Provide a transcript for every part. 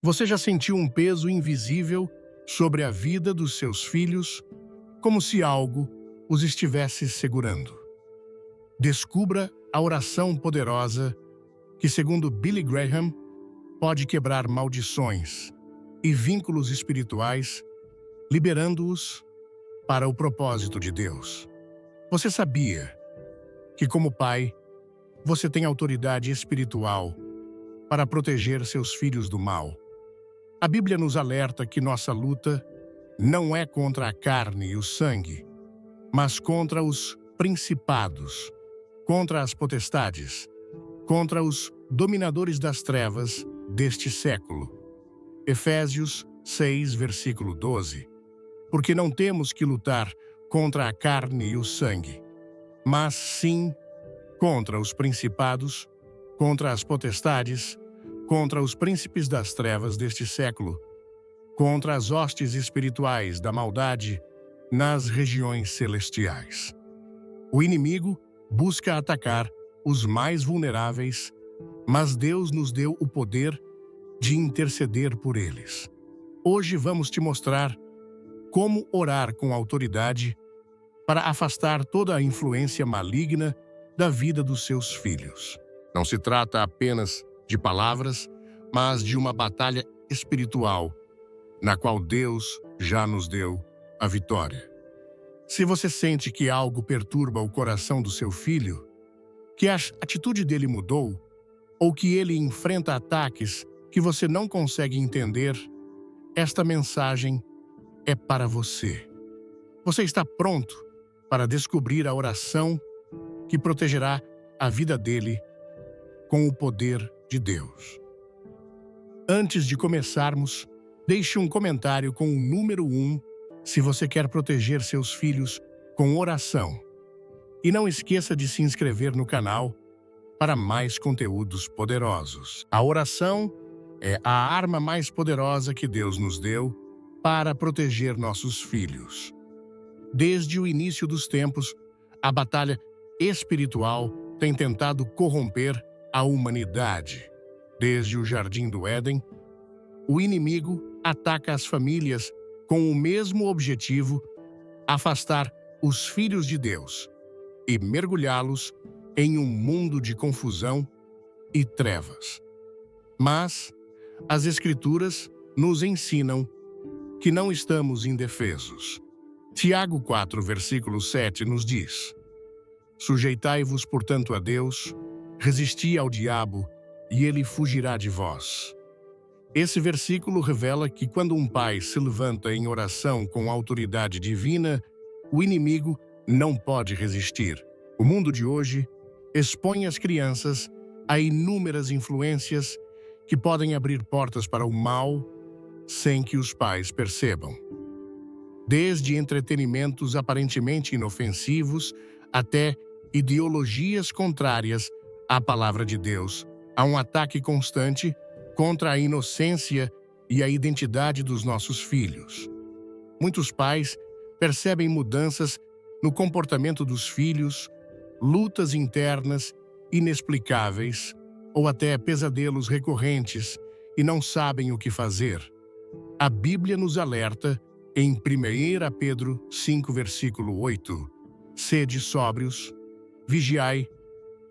Você já sentiu um peso invisível sobre a vida dos seus filhos, como se algo os estivesse segurando? Descubra a oração poderosa que, segundo Billy Graham, pode quebrar maldições e vínculos espirituais, liberando-os para o propósito de Deus. Você sabia que, como pai, você tem autoridade espiritual para proteger seus filhos do mal? A Bíblia nos alerta que nossa luta não é contra a carne e o sangue, mas contra os principados, contra as potestades, contra os dominadores das trevas deste século. Efésios 6, versículo 12. Porque não temos que lutar contra a carne e o sangue, mas sim contra os principados, contra as potestades, contra os príncipes das trevas deste século, contra as hostes espirituais da maldade nas regiões celestiais. O inimigo busca atacar os mais vulneráveis, mas Deus nos deu o poder de interceder por eles. Hoje vamos te mostrar como orar com autoridade para afastar toda a influência maligna da vida dos seus filhos. Não se trata apenas de palavras, mas de uma batalha espiritual, na qual Deus já nos deu a vitória. Se você sente que algo perturba o coração do seu filho, que a atitude dele mudou, ou que ele enfrenta ataques que você não consegue entender, esta mensagem é para você. Você está pronto para descobrir a oração que protegerá a vida dele com o poder de Deus. Antes de começarmos, deixe um comentário com o número 1 se você quer proteger seus filhos com oração. E não esqueça de se inscrever no canal para mais conteúdos poderosos. A oração é a arma mais poderosa que Deus nos deu para proteger nossos filhos. Desde o início dos tempos, a batalha espiritual tem tentado corromper a humanidade. Desde o Jardim do Éden, o inimigo ataca as famílias com o mesmo objetivo: afastar os filhos de Deus e mergulhá-los em um mundo de confusão e trevas. Mas as Escrituras nos ensinam que não estamos indefesos. Tiago 4, versículo 7 nos diz: Sujeitai-vos, portanto, a Deus, resisti ao diabo, e ele fugirá de vós. Esse versículo revela que quando um pai se levanta em oração com autoridade divina, o inimigo não pode resistir. O mundo de hoje expõe as crianças a inúmeras influências que podem abrir portas para o mal sem que os pais percebam. Desde entretenimentos aparentemente inofensivos até ideologias contrárias à palavra de Deus, há um ataque constante contra a inocência e a identidade dos nossos filhos. Muitos pais percebem mudanças no comportamento dos filhos, lutas internas inexplicáveis ou até pesadelos recorrentes e não sabem o que fazer. A Bíblia nos alerta em 1 Pedro 5, versículo 8: Sede sóbrios, vigiai,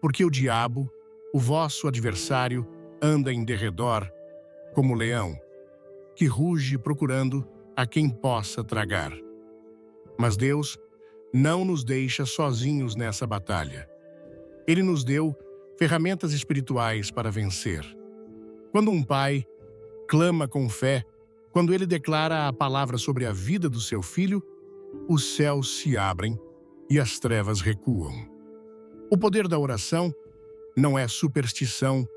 porque o diabo, o vosso adversário, anda em derredor, como leão, que ruge procurando a quem possa tragar. Mas Deus não nos deixa sozinhos nessa batalha. Ele nos deu ferramentas espirituais para vencer. Quando um pai clama com fé, quando ele declara a palavra sobre a vida do seu filho, os céus se abrem e as trevas recuam. O poder da oração não é superstição,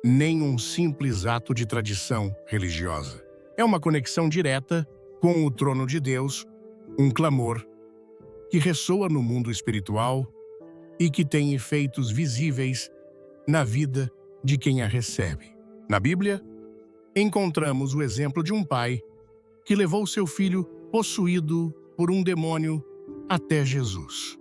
nem um simples ato de tradição religiosa. É uma conexão direta com o trono de Deus, um clamor que ressoa no mundo espiritual e que tem efeitos visíveis na vida de quem a recebe. Na Bíblia, encontramos o exemplo de um pai que levou seu filho possuído por um demônio até Jesus.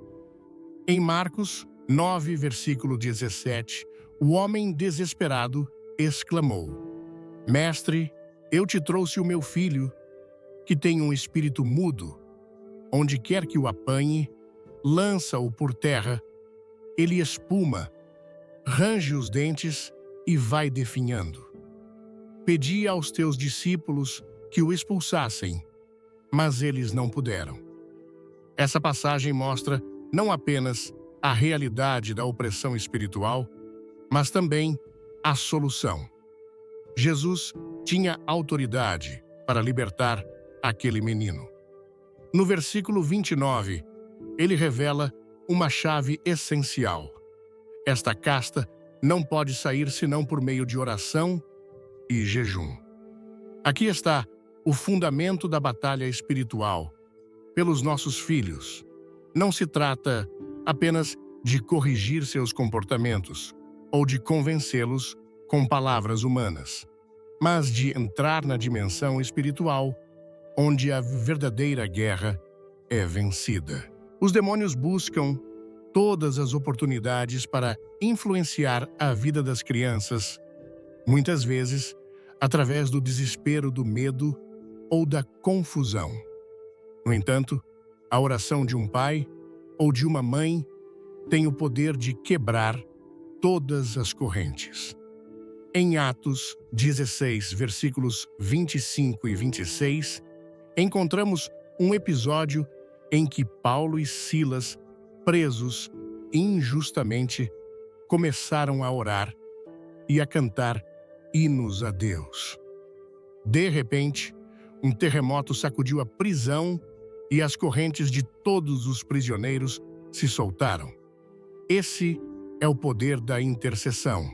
Em Marcos 9, versículo 17, o homem desesperado exclamou: Mestre, Eu te trouxe o meu filho, que tem um espírito mudo. Onde quer que o apanhe, lança-o por terra. Ele espuma, range os dentes e vai definhando. Pedi aos teus discípulos que o expulsassem, mas eles não puderam. Essa passagem mostra não apenas a realidade da opressão espiritual, mas também a solução. Jesus tinha autoridade para libertar aquele menino. No versículo 29, ele revela uma chave essencial. Esta casta não pode sair senão por meio de oração e jejum. Aqui está o fundamento da batalha espiritual pelos nossos filhos. Não se trata apenas de corrigir seus comportamentos ou de convencê-los com palavras humanas, mas de entrar na dimensão espiritual, onde a verdadeira guerra é vencida. Os demônios buscam todas as oportunidades para influenciar a vida das crianças, muitas vezes através do desespero, do medo ou da confusão. No entanto, a oração de um pai ou de uma mãe tem o poder de quebrar todas as correntes. Em Atos 16, versículos 25 e 26, encontramos um episódio em que Paulo e Silas, presos injustamente, começaram a orar e a cantar hinos a Deus. De repente, um terremoto sacudiu a prisão e as correntes de todos os prisioneiros se soltaram. Esse é o poder da intercessão.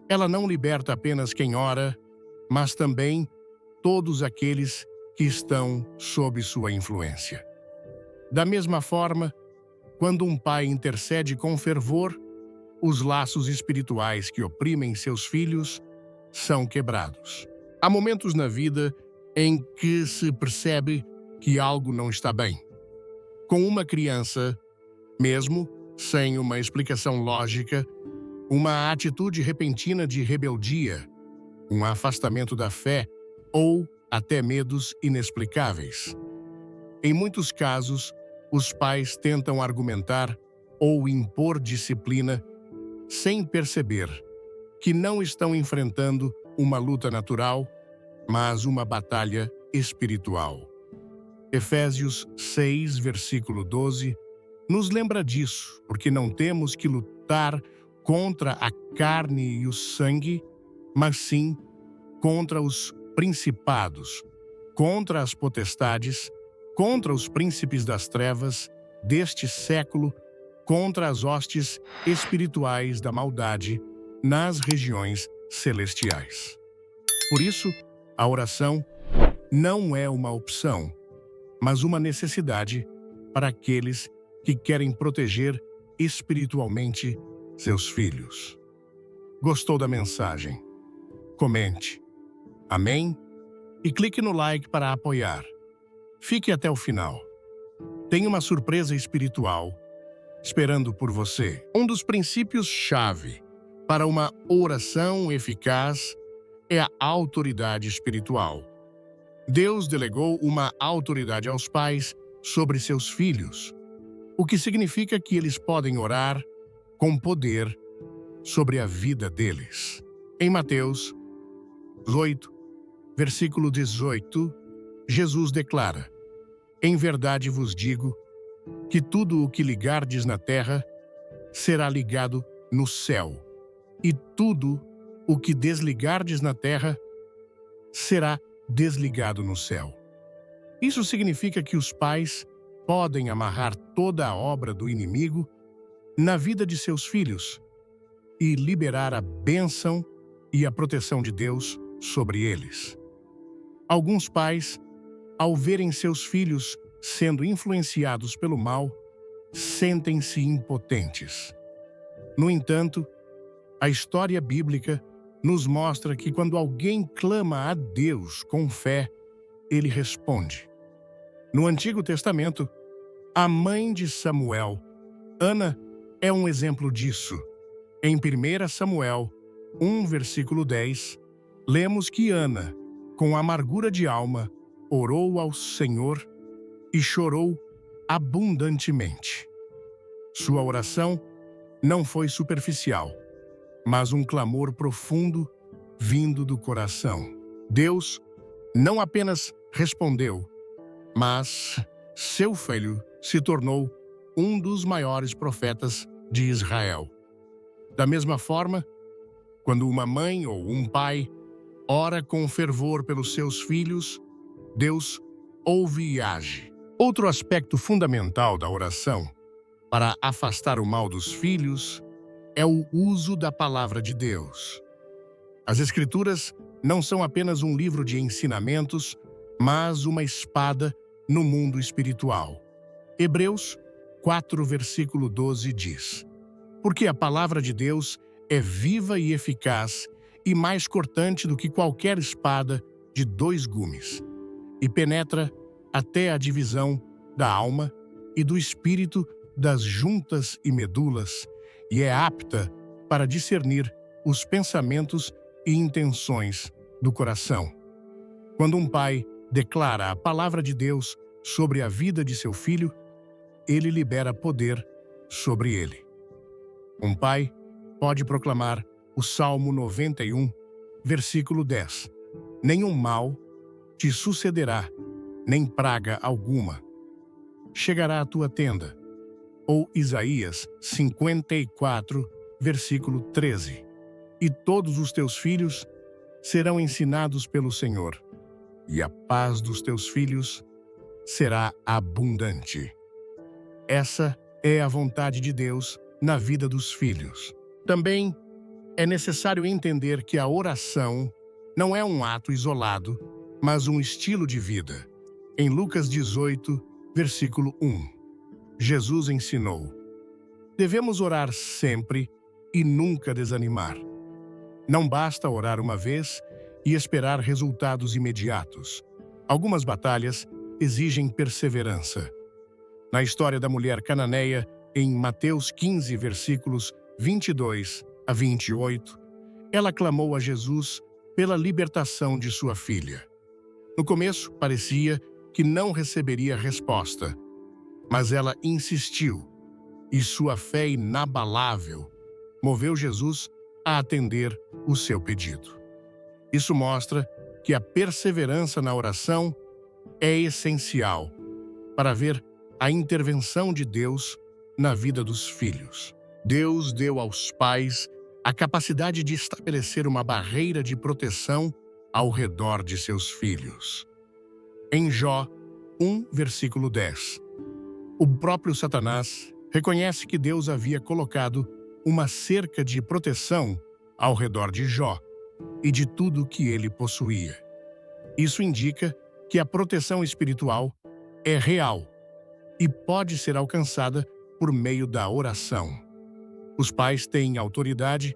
Ela não liberta apenas quem ora, mas também todos aqueles que estão sob sua influência. Da mesma forma, quando um pai intercede com fervor, os laços espirituais que oprimem seus filhos são quebrados. Há momentos na vida em que se percebe que algo não está bem. Com uma criança, mesmo sem uma explicação lógica, uma atitude repentina de rebeldia, um afastamento da fé ou até medos inexplicáveis. Em muitos casos, os pais tentam argumentar ou impor disciplina sem perceber que não estão enfrentando uma luta natural, mas uma batalha espiritual. Efésios 6, versículo 12, nos lembra disso, porque não temos que lutar contra a carne e o sangue, mas sim contra os principados, contra as potestades, contra os príncipes das trevas deste século, contra as hostes espirituais da maldade nas regiões celestiais. Por isso, a oração não é uma opção, mas uma necessidade para aqueles que querem proteger espiritualmente seus filhos. Gostou da mensagem? Comente. Amém? E clique no like para apoiar. Fique até o final. Tem uma surpresa espiritual esperando por você. Um dos princípios-chave para uma oração eficaz é a autoridade espiritual. Deus delegou uma autoridade aos pais sobre seus filhos, o que significa que eles podem orar com poder sobre a vida deles. Em Mateus 8, versículo 18, Jesus declara: Em verdade vos digo que tudo o que ligardes na terra será ligado no céu, e tudo o que desligardes na terra será desligado no céu. Isso significa que os pais podem amarrar toda a obra do inimigo na vida de seus filhos e liberar a bênção e a proteção de Deus sobre eles. Alguns pais, ao verem seus filhos sendo influenciados pelo mal, sentem-se impotentes. No entanto, a história bíblica nos mostra que quando alguém clama a Deus com fé, ele responde. No Antigo Testamento, a mãe de Samuel, Ana, é um exemplo disso. Em 1 Samuel 1, versículo 10, lemos que Ana, com amargura de alma, orou ao Senhor e chorou abundantemente. Sua oração não foi superficial, mas um clamor profundo vindo do coração. Deus não apenas respondeu, mas seu filho se tornou um dos maiores profetas de Israel. Da mesma forma, quando uma mãe ou um pai ora com fervor pelos seus filhos, Deus ouve e age. Outro aspecto fundamental da oração para afastar o mal dos filhos é o uso da palavra de Deus. As Escrituras não são apenas um livro de ensinamentos, mas uma espada no mundo espiritual. Hebreus 4, versículo 12 diz: Porque a palavra de Deus é viva e eficaz e mais cortante do que qualquer espada de 2 gumes, e penetra até a divisão da alma e do espírito, das juntas e medulas, e é apta para discernir os pensamentos e intenções do coração. Quando um pai declara a palavra de Deus sobre a vida de seu filho, ele libera poder sobre ele. Um pai pode proclamar o Salmo 91, versículo 10. Nenhum mal te sucederá, nem praga alguma chegará à tua tenda. Ou Isaías 54, versículo 13. E todos os teus filhos serão ensinados pelo Senhor, e a paz dos teus filhos será abundante. Essa é a vontade de Deus na vida dos filhos. Também é necessário entender que a oração não é um ato isolado, mas um estilo de vida. Em Lucas 18, versículo 1, Jesus ensinou: devemos orar sempre e nunca desanimar. Não basta orar uma vez e esperar resultados imediatos. Algumas batalhas exigem perseverança. Na história da mulher cananeia, em Mateus 15, versículos 22 a 28, ela clamou a Jesus pela libertação de sua filha. No começo, parecia que não receberia resposta, mas ela insistiu, e sua fé inabalável moveu Jesus a atender o seu pedido. Isso mostra que a perseverança na oração é essencial para ver a intervenção de Deus na vida dos filhos. Deus deu aos pais a capacidade de estabelecer uma barreira de proteção ao redor de seus filhos. Em Jó 1, versículo 10, o próprio Satanás reconhece que Deus havia colocado uma cerca de proteção ao redor de Jó e de tudo que ele possuía. Isso indica que a proteção espiritual é real e pode ser alcançada por meio da oração. Os pais têm autoridade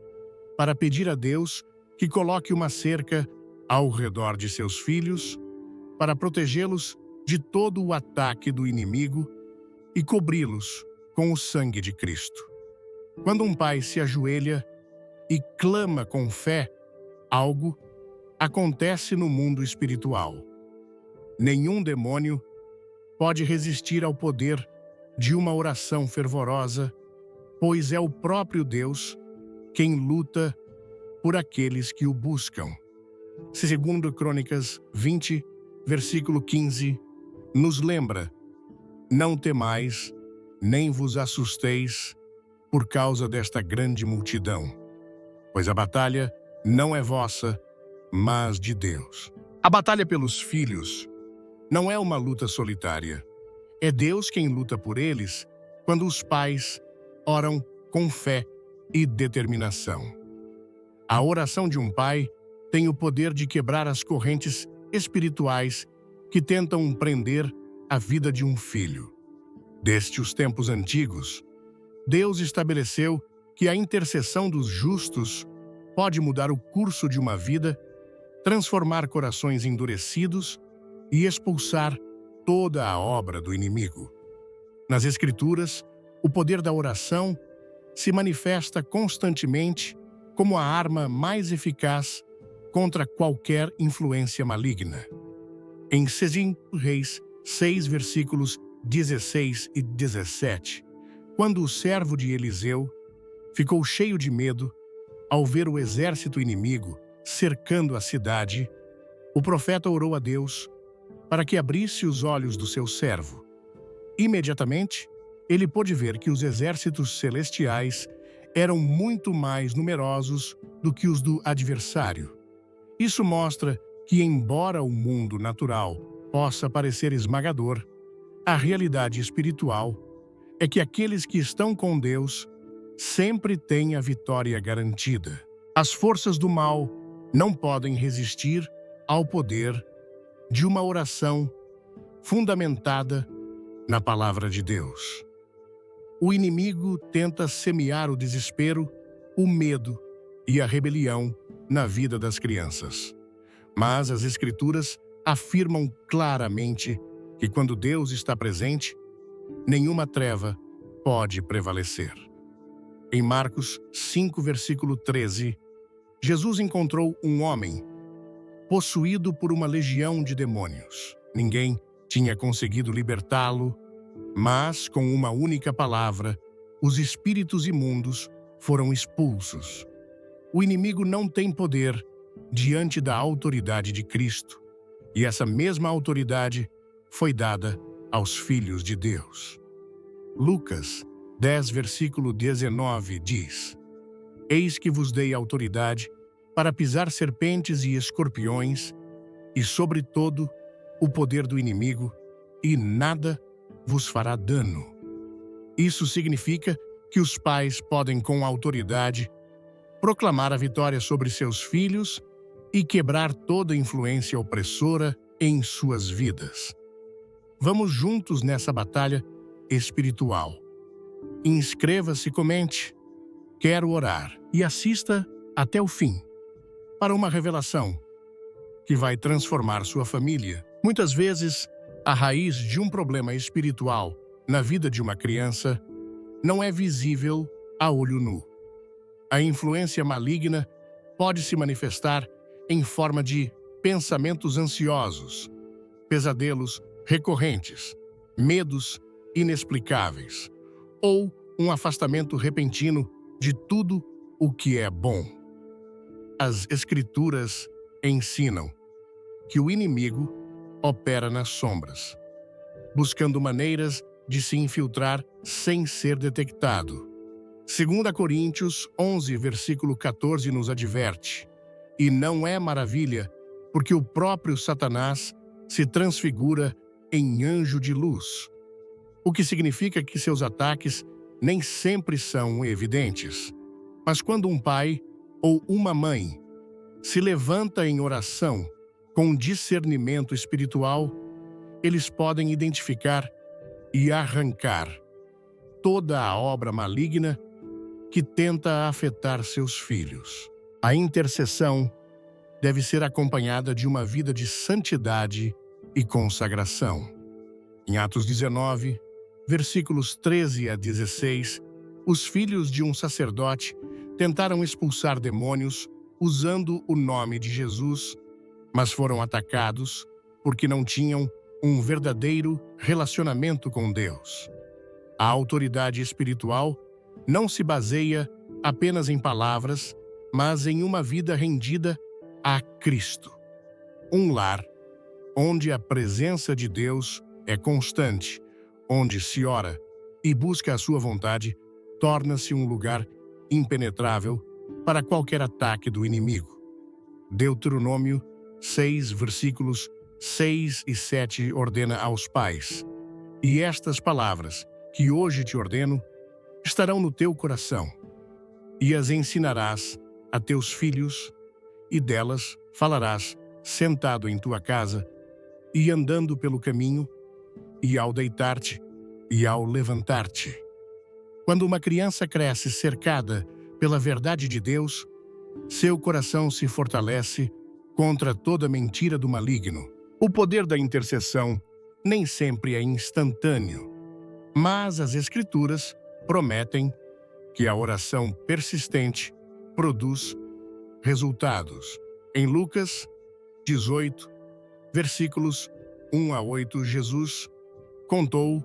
para pedir a Deus que coloque uma cerca ao redor de seus filhos para protegê-los de todo o ataque do inimigo e cobri-los com o sangue de Cristo. Quando um pai se ajoelha e clama com fé, algo acontece no mundo espiritual. Nenhum demônio pode resistir ao poder de uma oração fervorosa, pois é o próprio Deus quem luta por aqueles que o buscam. Segundo Crônicas 20, versículo 15, nos lembra: não temais, nem vos assusteis por causa desta grande multidão, pois a batalha não é vossa, mas de Deus. A batalha pelos filhos não é uma luta solitária. É Deus quem luta por eles quando os pais oram com fé e determinação. A oração de um pai tem o poder de quebrar as correntes espirituais que tentam prender a vida de um filho. Desde os tempos antigos, Deus estabeleceu que a intercessão dos justos pode mudar o curso de uma vida, transformar corações endurecidos e expulsar toda a obra do inimigo. Nas Escrituras, o poder da oração se manifesta constantemente como a arma mais eficaz contra qualquer influência maligna. Em 2 Reis 6, versículos 16 e 17, quando o servo de Eliseu ficou cheio de medo ao ver o exército inimigo cercando a cidade, o profeta orou a Deus para que abrisse os olhos do seu servo. Imediatamente, ele pôde ver que os exércitos celestiais eram muito mais numerosos do que os do adversário. Isso mostra que, embora o mundo natural possa parecer esmagador, a realidade espiritual é que aqueles que estão com Deus sempre têm a vitória garantida. As forças do mal não podem resistir ao poder de uma oração fundamentada na palavra de Deus. O inimigo tenta semear o desespero, o medo e a rebelião na vida das crianças. Mas as Escrituras afirmam claramente que quando Deus está presente, nenhuma treva pode prevalecer. Em Marcos 5, versículo 13, Jesus encontrou um homem possuído por uma legião de demônios. Ninguém tinha conseguido libertá-lo, mas com uma única palavra, os espíritos imundos foram expulsos. O inimigo não tem poder diante da autoridade de Cristo, e essa mesma autoridade foi dada aos filhos de Deus. Lucas 10, versículo 19 diz: Eis que vos dei autoridade para pisar serpentes e escorpiões, e sobre todo o poder do inimigo, e nada vos fará dano. Isso significa que os pais podem, com autoridade, proclamar a vitória sobre seus filhos e quebrar toda influência opressora em suas vidas. Vamos juntos nessa batalha espiritual. Inscreva-se, comente, quero orar e assista até o fim para uma revelação que vai transformar sua família. Muitas vezes, a raiz de um problema espiritual na vida de uma criança não é visível a olho nu. A influência maligna pode se manifestar em forma de pensamentos ansiosos, pesadelos recorrentes, medos inexplicáveis ou um afastamento repentino de tudo o que é bom. As Escrituras ensinam que o inimigo opera nas sombras, buscando maneiras de se infiltrar sem ser detectado. 2 Coríntios 11, versículo 14 nos adverte: E não é maravilha, porque o próprio Satanás se transfigura em anjo de luz, o que significa que seus ataques nem sempre são evidentes. Mas quando um pai ou uma mãe se levanta em oração com discernimento espiritual, eles podem identificar e arrancar toda a obra maligna que tenta afetar seus filhos. A intercessão deve ser acompanhada de uma vida de santidade e consagração. Em Atos 19, versículos 13 a 16, os filhos de um sacerdote tentaram expulsar demônios usando o nome de Jesus, mas foram atacados porque não tinham um verdadeiro relacionamento com Deus. A autoridade espiritual não se baseia apenas em palavras, mas em uma vida rendida a Cristo. Um lar onde a presença de Deus é constante, onde se ora e busca a sua vontade, torna-se um lugar impenetrável para qualquer ataque do inimigo. Deuteronômio 6, versículos 6 e 7 ordena aos pais: E estas palavras que hoje te ordeno estarão no teu coração, e as ensinarás a teus filhos, e delas falarás sentado em tua casa, e andando pelo caminho, e ao deitar-te, e ao levantar-te. Quando uma criança cresce cercada pela verdade de Deus, seu coração se fortalece contra toda mentira do maligno. O poder da intercessão nem sempre é instantâneo, mas as Escrituras prometem que a oração persistente produz resultados. Em Lucas 18, versículos 1 a 8, Jesus contou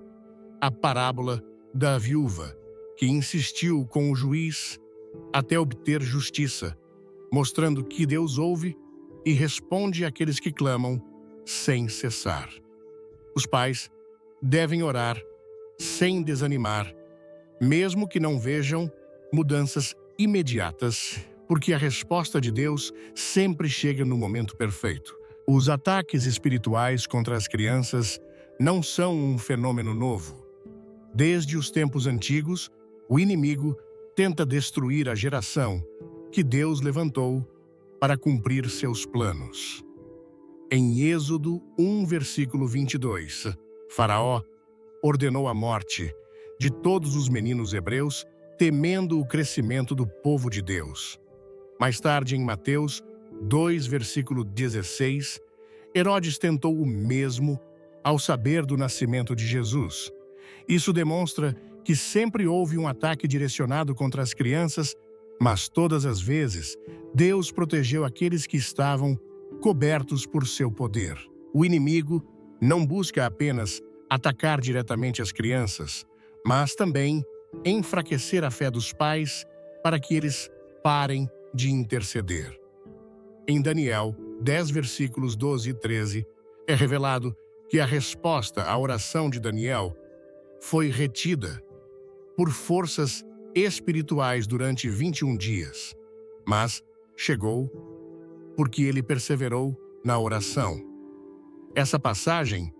a parábola da viúva, que insistiu com o juiz até obter justiça, mostrando que Deus ouve e responde àqueles que clamam sem cessar. Os pais devem orar sem desanimar, mesmo que não vejam mudanças imediatas, porque a resposta de Deus sempre chega no momento perfeito. Os ataques espirituais contra as crianças não são um fenômeno novo. Desde os tempos antigos, o inimigo tenta destruir a geração que Deus levantou para cumprir seus planos. Em Êxodo 1, versículo 22, Faraó ordenou a morte de todos os meninos hebreus, temendo o crescimento do povo de Deus. Mais tarde, em Mateus 2, versículo 16, Herodes tentou o mesmo ao saber do nascimento de Jesus. Isso demonstra que sempre houve um ataque direcionado contra as crianças, mas todas as vezes Deus protegeu aqueles que estavam cobertos por seu poder. O inimigo não busca apenas atacar diretamente as crianças, mas também enfraquecer a fé dos pais para que eles parem de interceder. Em Daniel 10, versículos 12 e 13, é revelado que a resposta à oração de Daniel foi retida por forças espirituais durante 21 dias, mas chegou porque ele perseverou na oração. Essa passagem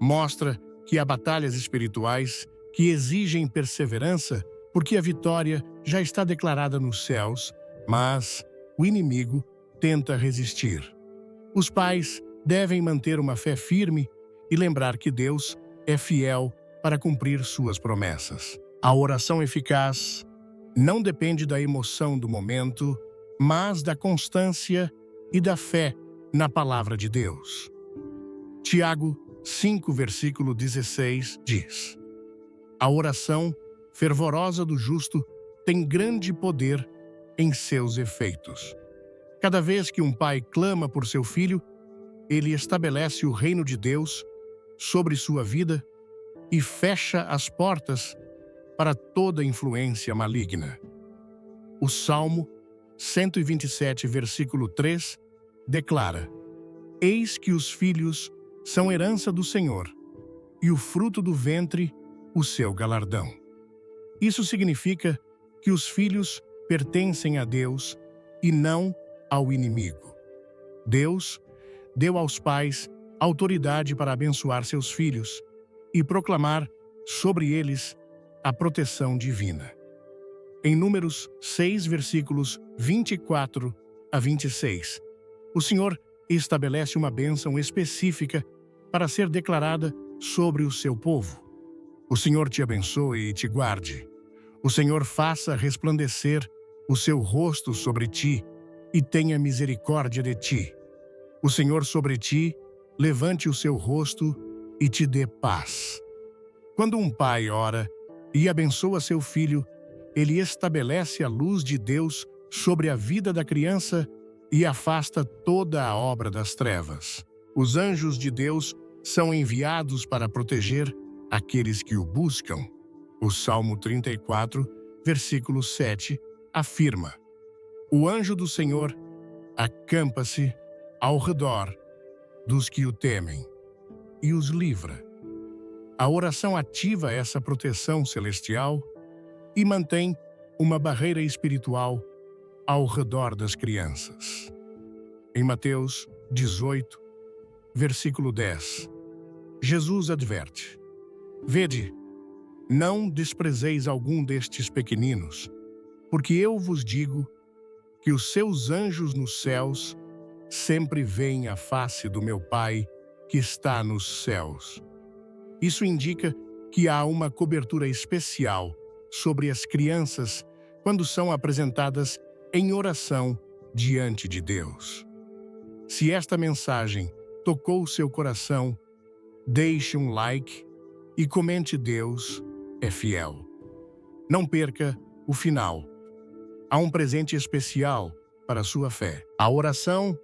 mostra que há batalhas espirituais que exigem perseverança porque a vitória já está declarada nos céus, mas o inimigo tenta resistir. Os pais devem manter uma fé firme e lembrar que Deus é fiel para cumprir suas promessas. A oração eficaz não depende da emoção do momento, mas da constância e da fé na palavra de Deus. Tiago 5, versículo 16 diz: a oração fervorosa do justo tem grande poder em seus efeitos. Cada vez que um pai clama por seu filho, ele estabelece o reino de Deus sobre sua vida e fecha as portas para toda influência maligna. O Salmo 127, versículo 3, declara: eis que os filhos são herança do Senhor, e o fruto do ventre, o seu galardão. Isso significa que os filhos pertencem a Deus e não ao inimigo. Deus deu aos pais autoridade para abençoar seus filhos e proclamar sobre eles a proteção divina. Em Números 6, versículos 24 a 26, o Senhor estabelece uma bênção específica para ser declarada sobre o seu povo. O Senhor te abençoe e te guarde. O Senhor faça resplandecer o seu rosto sobre ti e tenha misericórdia de ti. O Senhor sobre ti levante o seu rosto e te dê paz. Quando um pai ora e abençoa seu filho, ele estabelece a luz de Deus sobre a vida da criança e afasta toda a obra das trevas. Os anjos de Deus são enviados para proteger aqueles que o buscam. O Salmo 34, versículo 7, afirma: o anjo do Senhor acampa-se ao redor dos que o temem e os livra. A oração ativa essa proteção celestial e mantém uma barreira espiritual ao redor das crianças. Em Mateus 18, versículo 10, Jesus adverte: vede, não desprezeis algum destes pequeninos, porque eu vos digo que os seus anjos nos céus sempre veem a face do meu Pai que está nos céus. Isso indica que há uma cobertura especial sobre as crianças quando são apresentadas em oração diante de Deus. Se esta mensagem tocou seu coração, deixe um like e comente: Deus é fiel. Não perca o final. Há um presente especial para a sua fé. A oração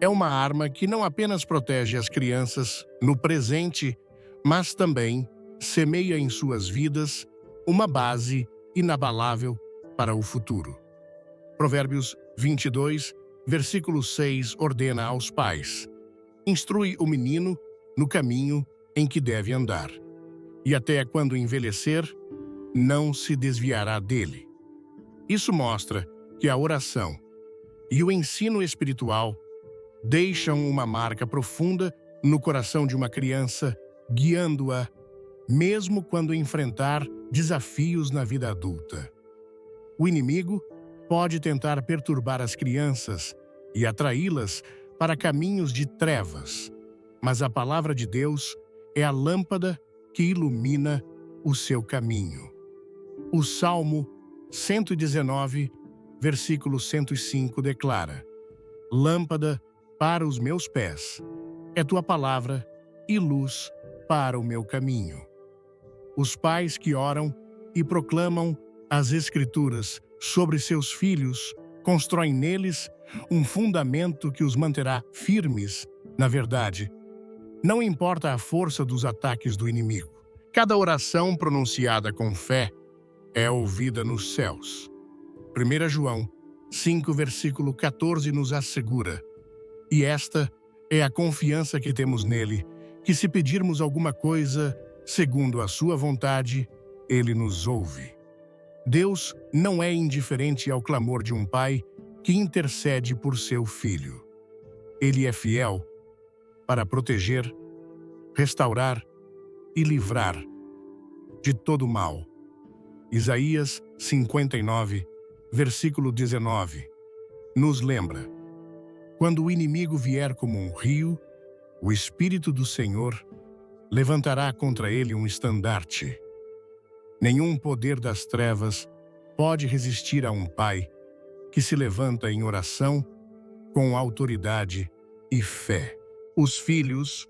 é uma arma que não apenas protege as crianças no presente, mas também semeia em suas vidas uma base inabalável para o futuro. Provérbios 22, versículo 6 ordena aos pais: instrui o menino no caminho em que deve andar, e até quando envelhecer, não se desviará dele. Isso mostra que a oração e o ensino espiritual deixam uma marca profunda no coração de uma criança, guiando-a mesmo quando enfrentar desafios na vida adulta. O inimigo pode tentar perturbar as crianças e atraí-las para caminhos de trevas, mas a palavra de Deus é a lâmpada que ilumina o seu caminho. O Salmo 119, versículo 105 declara: lâmpada para os meus pés é tua palavra e luz para o meu caminho. Os pais que oram e proclamam as Escrituras sobre seus filhos constroem neles um fundamento que os manterá firmes na verdade. Não importa a força dos ataques do inimigo. Cada oração pronunciada com fé é ouvida nos céus. 1 João 5, versículo 14 nos assegura: e esta é a confiança que temos nele, que se pedirmos alguma coisa segundo a sua vontade, ele nos ouve. Deus não é indiferente ao clamor de um pai que intercede por seu filho. Ele é fiel para proteger, restaurar e livrar de todo mal. Isaías 59, versículo 19, nos lembra: quando o inimigo vier como um rio, o Espírito do Senhor levantará contra ele um estandarte. Nenhum poder das trevas pode resistir a um pai que se levanta em oração com autoridade e fé. Os filhos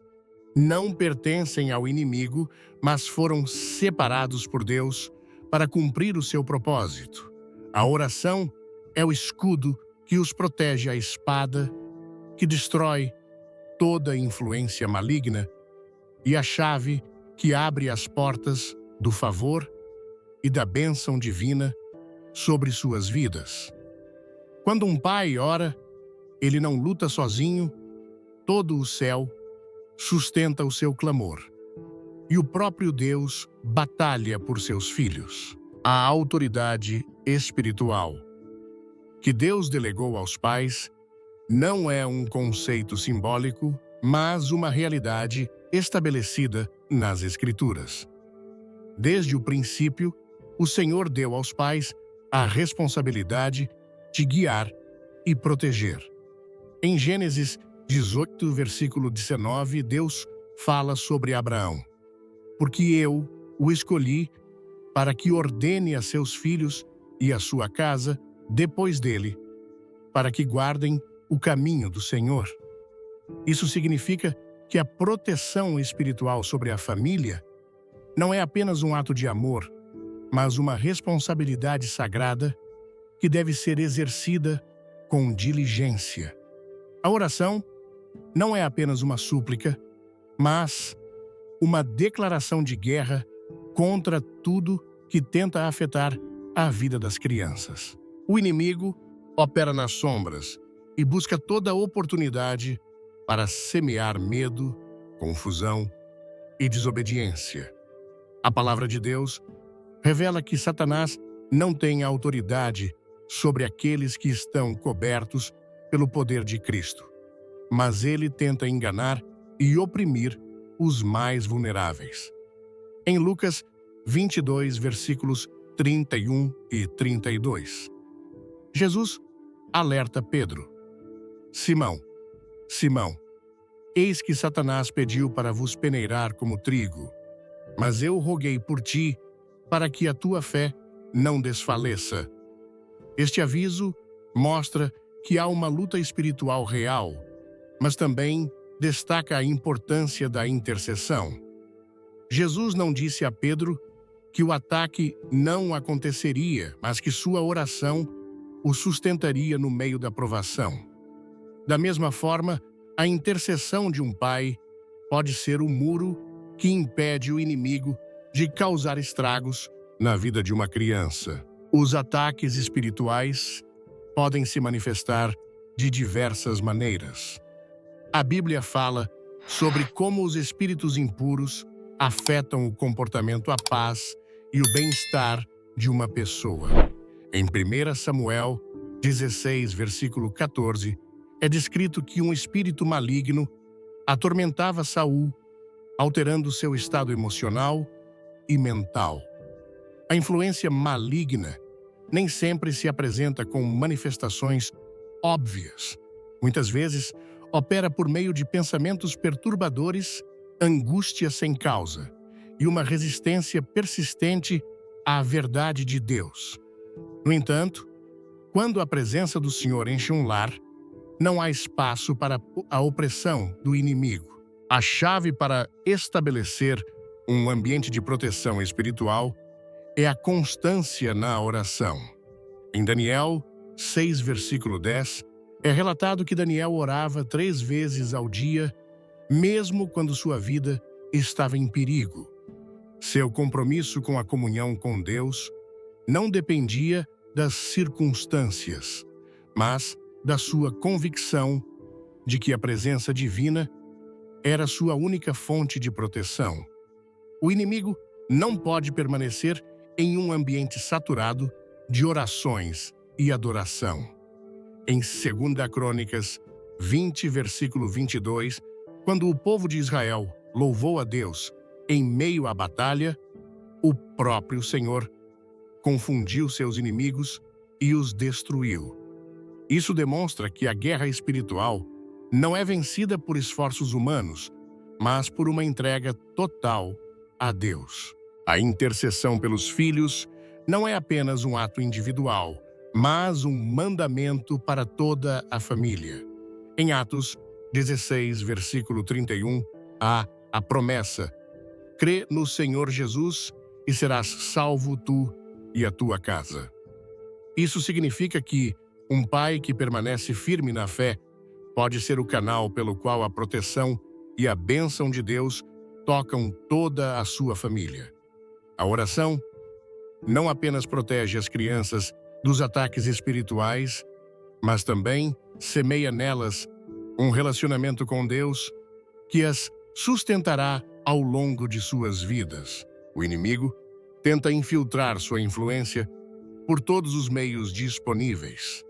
não pertencem ao inimigo, mas foram separados por Deus para cumprir o seu propósito. A oração é o escudo que os protege à espada, que destrói toda influência maligna, e a chave que abre as portas do favor e da bênção divina sobre suas vidas. Quando um pai ora, ele não luta sozinho, todo o céu sustenta o seu clamor, e o próprio Deus batalha por seus filhos. A autoridade espiritual que Deus delegou aos pais não é um conceito simbólico, mas uma realidade estabelecida nas Escrituras. Desde o princípio, o Senhor deu aos pais a responsabilidade de guiar e proteger. Em Gênesis 18, versículo 19, Deus fala sobre Abraão: porque eu o escolhi para que ordene a seus filhos e a sua casa depois dele, para que guardem o caminho do Senhor. Isso significa que a proteção espiritual sobre a família não é apenas um ato de amor, mas uma responsabilidade sagrada que deve ser exercida com diligência. A oração não é apenas uma súplica, mas uma declaração de guerra contra tudo que tenta afetar a vida das crianças. O inimigo opera nas sombras e busca toda oportunidade para semear medo, confusão e desobediência. A palavra de Deus revela que Satanás não tem autoridade sobre aqueles que estão cobertos pelo poder de Cristo, mas ele tenta enganar e oprimir os mais vulneráveis. Em Lucas 22, versículos 31 e 32, Jesus alerta Pedro: Simão, Simão, eis que Satanás pediu para vos peneirar como trigo, mas eu roguei por ti para que a tua fé não desfaleça. Este aviso mostra que há uma luta espiritual real, mas também destaca a importância da intercessão. Jesus não disse a Pedro que o ataque não aconteceria, mas que sua oração o sustentaria no meio da provação. Da mesma forma, a intercessão de um pai pode ser o muro que impede o inimigo de causar estragos na vida de uma criança. Os ataques espirituais podem se manifestar de diversas maneiras. A Bíblia fala sobre como os espíritos impuros afetam o comportamento, a paz e o bem-estar de uma pessoa. Em 1 Samuel 16, versículo 14, é descrito que um espírito maligno atormentava Saul, alterando seu estado emocional e mental. A influência maligna nem sempre se apresenta com manifestações óbvias. Muitas vezes, opera por meio de pensamentos perturbadores, angústia sem causa e uma resistência persistente à verdade de Deus. No entanto, quando a presença do Senhor enche um lar, não há espaço para a opressão do inimigo. A chave para estabelecer um ambiente de proteção espiritual é a constância na oração. Em Daniel 6, versículo 10, é relatado que Daniel orava 3 vezes ao dia, mesmo quando sua vida estava em perigo. Seu compromisso com a comunhão com Deus não dependia das circunstâncias, mas da sua convicção de que a presença divina era sua única fonte de proteção. O inimigo não pode permanecer em um ambiente saturado de orações e adoração. Em 2 Crônicas 20, versículo 22, quando o povo de Israel louvou a Deus em meio à batalha, o próprio Senhor confundiu seus inimigos e os destruiu. Isso demonstra que a guerra espiritual não é vencida por esforços humanos, mas por uma entrega total a Deus. A intercessão pelos filhos não é apenas um ato individual, mas um mandamento para toda a família. Em Atos 16, versículo 31, há a promessa: crê no Senhor Jesus e serás salvo tu e a tua casa. Isso significa que um pai que permanece firme na fé pode ser o canal pelo qual a proteção e a bênção de Deus tocam toda a sua família. A oração não apenas protege as crianças dos ataques espirituais, mas também semeia nelas um relacionamento com Deus que as sustentará ao longo de suas vidas. O inimigo tenta infiltrar sua influência por todos os meios disponíveis.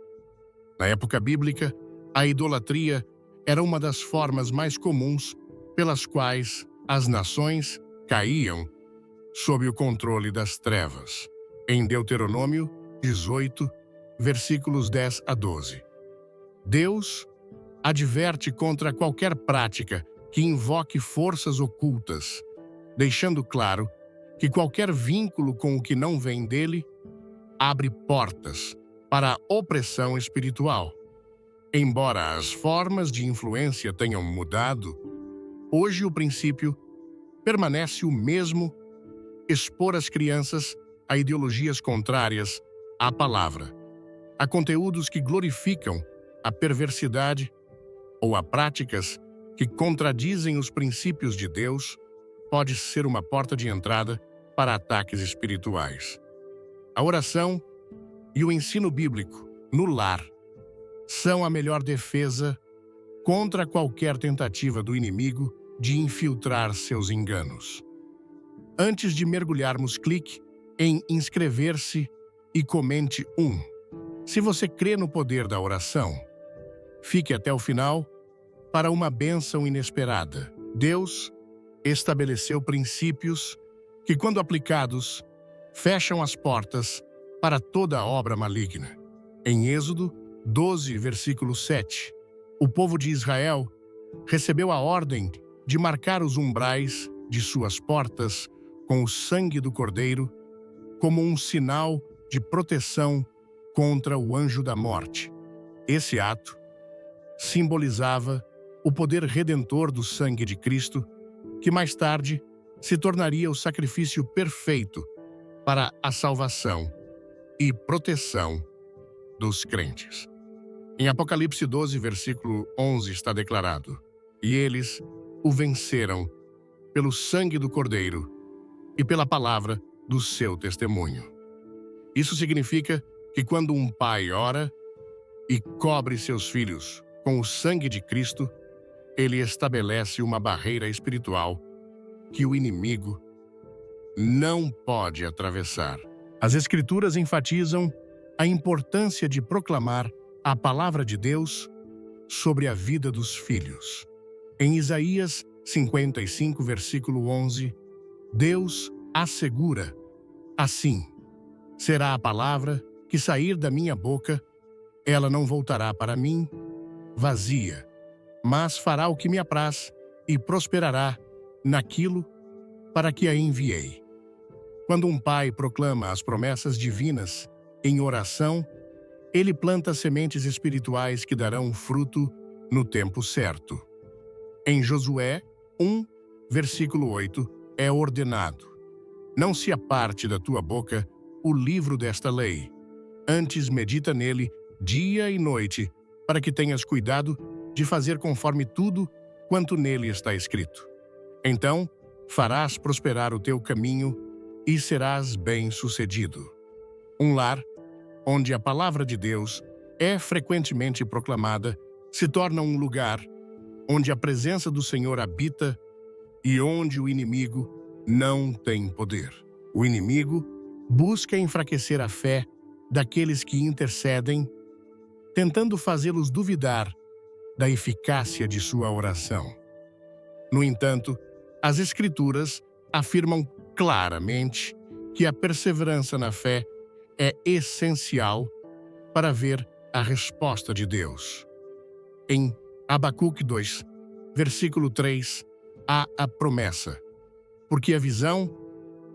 Na época bíblica, a idolatria era uma das formas mais comuns pelas quais as nações caíam sob o controle das trevas. Em Deuteronômio 18, versículos 10 a 12. Deus adverte contra qualquer prática que invoque forças ocultas, deixando claro que qualquer vínculo com o que não vem dele abre portas para a opressão espiritual. Embora as formas de influência tenham mudado, hoje o princípio permanece o mesmo: expor as crianças a ideologias contrárias à palavra, a conteúdos que glorificam a perversidade ou a práticas que contradizem os princípios de Deus, pode ser uma porta de entrada para ataques espirituais. A oração e o ensino bíblico no lar são a melhor defesa contra qualquer tentativa do inimigo de infiltrar seus enganos. Antes de mergulharmos, clique em inscrever-se e comente 1. Se você crê no poder da oração, fique até o final para uma bênção inesperada. Deus estabeleceu princípios que, quando aplicados, fecham as portas para toda obra maligna. Em Êxodo 12, versículo 7, o povo de Israel recebeu a ordem de marcar os umbrais de suas portas com o sangue do Cordeiro como um sinal de proteção contra o anjo da morte. Esse ato simbolizava o poder redentor do sangue de Cristo, que mais tarde se tornaria o sacrifício perfeito para a salvação e proteção dos crentes. Em Apocalipse 12, versículo 11 está declarado: "E eles o venceram pelo sangue do Cordeiro e pela palavra do seu testemunho." Isso significa que quando um pai ora e cobre seus filhos com o sangue de Cristo, ele estabelece uma barreira espiritual que o inimigo não pode atravessar. As Escrituras enfatizam a importância de proclamar a palavra de Deus sobre a vida dos filhos. Em Isaías 55, versículo 11, Deus assegura: "Assim será a palavra que sair da minha boca, ela não voltará para mim vazia, mas fará o que me apraz e prosperará naquilo para que a enviei." Quando um pai proclama as promessas divinas em oração, ele planta sementes espirituais que darão fruto no tempo certo. Em Josué 1, versículo 8, é ordenado: "Não se aparte da tua boca o livro desta lei. Antes medita nele dia e noite, para que tenhas cuidado de fazer conforme tudo quanto nele está escrito. Então farás prosperar o teu caminho e serás bem-sucedido." Um lar onde a palavra de Deus é frequentemente proclamada se torna um lugar onde a presença do Senhor habita e onde o inimigo não tem poder. O inimigo busca enfraquecer a fé daqueles que intercedem, tentando fazê-los duvidar da eficácia de sua oração. No entanto, as Escrituras afirmam claramente que a perseverança na fé é essencial para ver a resposta de Deus. Em Abacuque 2, versículo 3, há a promessa: "Porque a visão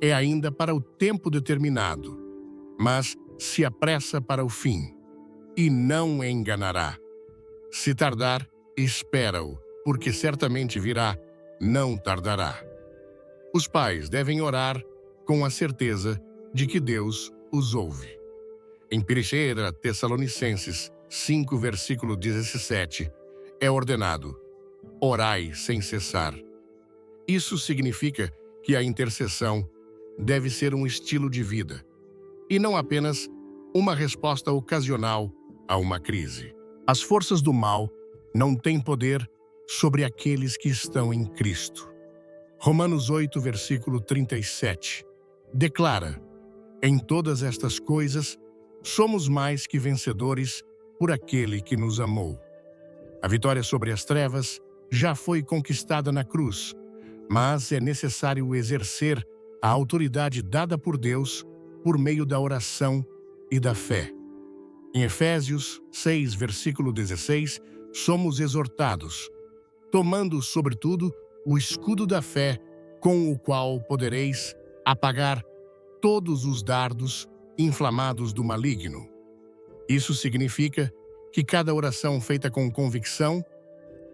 é ainda para o tempo determinado, mas se apressa para o fim, e não enganará. Se tardar, espera-o, porque certamente virá, não tardará." Os pais devem orar com a certeza de que Deus os ouve. Em 1 Tessalonicenses 5, versículo 17, é ordenado: "Orai sem cessar." Isso significa que a intercessão deve ser um estilo de vida, e não apenas uma resposta ocasional a uma crise. As forças do mal não têm poder sobre aqueles que estão em Cristo. Romanos 8, versículo 37, declara: "Em todas estas coisas, somos mais que vencedores por aquele que nos amou." A vitória sobre as trevas já foi conquistada na cruz, mas é necessário exercer a autoridade dada por Deus por meio da oração e da fé. Em Efésios 6, versículo 16, somos exortados: "Tomando, sobretudo, o escudo da fé, com o qual podereis apagar todos os dardos inflamados do maligno." Isso significa que cada oração feita com convicção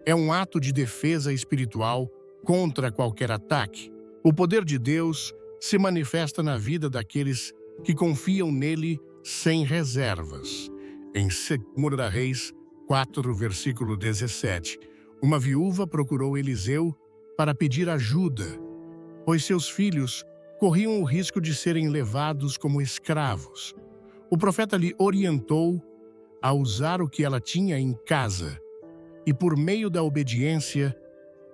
é um ato de defesa espiritual contra qualquer ataque. O poder de Deus se manifesta na vida daqueles que confiam nele sem reservas. Em 2 Reis 4, versículo 17, uma viúva procurou Eliseu para pedir ajuda, pois seus filhos corriam o risco de serem levados como escravos. O profeta lhe orientou a usar o que ela tinha em casa, e por meio da obediência,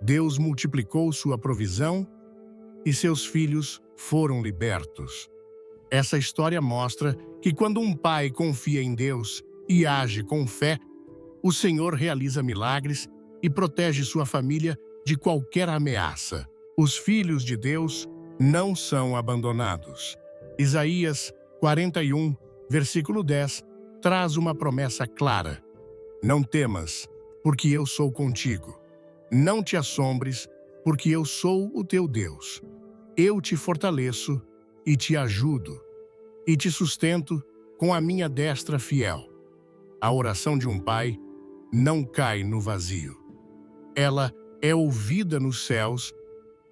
Deus multiplicou sua provisão e seus filhos foram libertos. Essa história mostra que quando um pai confia em Deus e age com fé, o Senhor realiza milagres e protege sua família de qualquer ameaça. Os filhos de Deus não são abandonados. Isaías 41, versículo 10, traz uma promessa clara: "Não temas, porque eu sou contigo. Não te assombres, porque eu sou o teu Deus. Eu te fortaleço e te ajudo, e te sustento com a minha destra fiel." A oração de um pai não cai no vazio. Ela é ouvida nos céus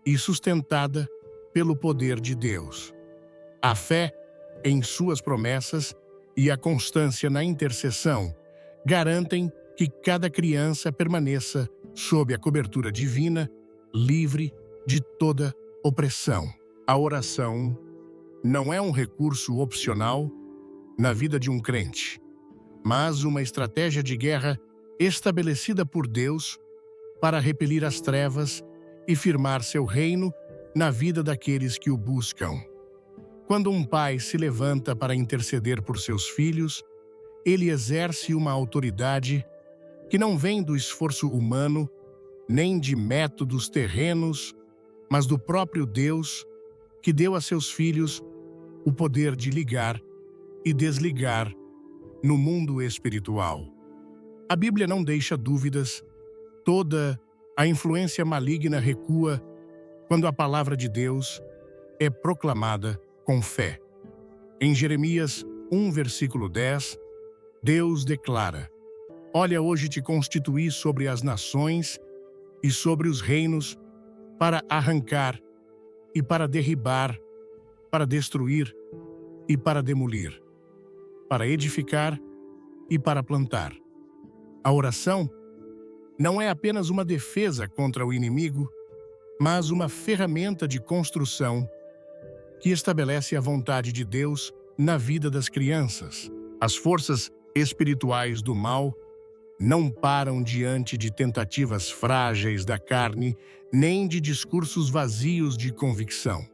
e sustentada pelo poder de Deus. A fé em suas promessas e a constância na intercessão garantem que cada criança permaneça sob a cobertura divina, livre de toda opressão. A oração não é um recurso opcional na vida de um crente, mas uma estratégia de guerra estabelecida por Deus para repelir as trevas e firmar seu reino na vida daqueles que o buscam. Quando um pai se levanta para interceder por seus filhos, ele exerce uma autoridade que não vem do esforço humano, nem de métodos terrenos, mas do próprio Deus, que deu a seus filhos o poder de ligar e desligar no mundo espiritual. A Bíblia não deixa dúvidas, toda a influência maligna recua quando a palavra de Deus é proclamada com fé. Em Jeremias 1, versículo 10, Deus declara: Olha, hoje te constituí sobre as nações e sobre os reinos para arrancar e para derribar, para destruir e para demolir, para edificar e para plantar. A oração não é apenas uma defesa contra o inimigo, mas uma ferramenta de construção que estabelece a vontade de Deus na vida das crianças. As forças espirituais do mal não param diante de tentativas frágeis da carne, nem de discursos vazios de convicção.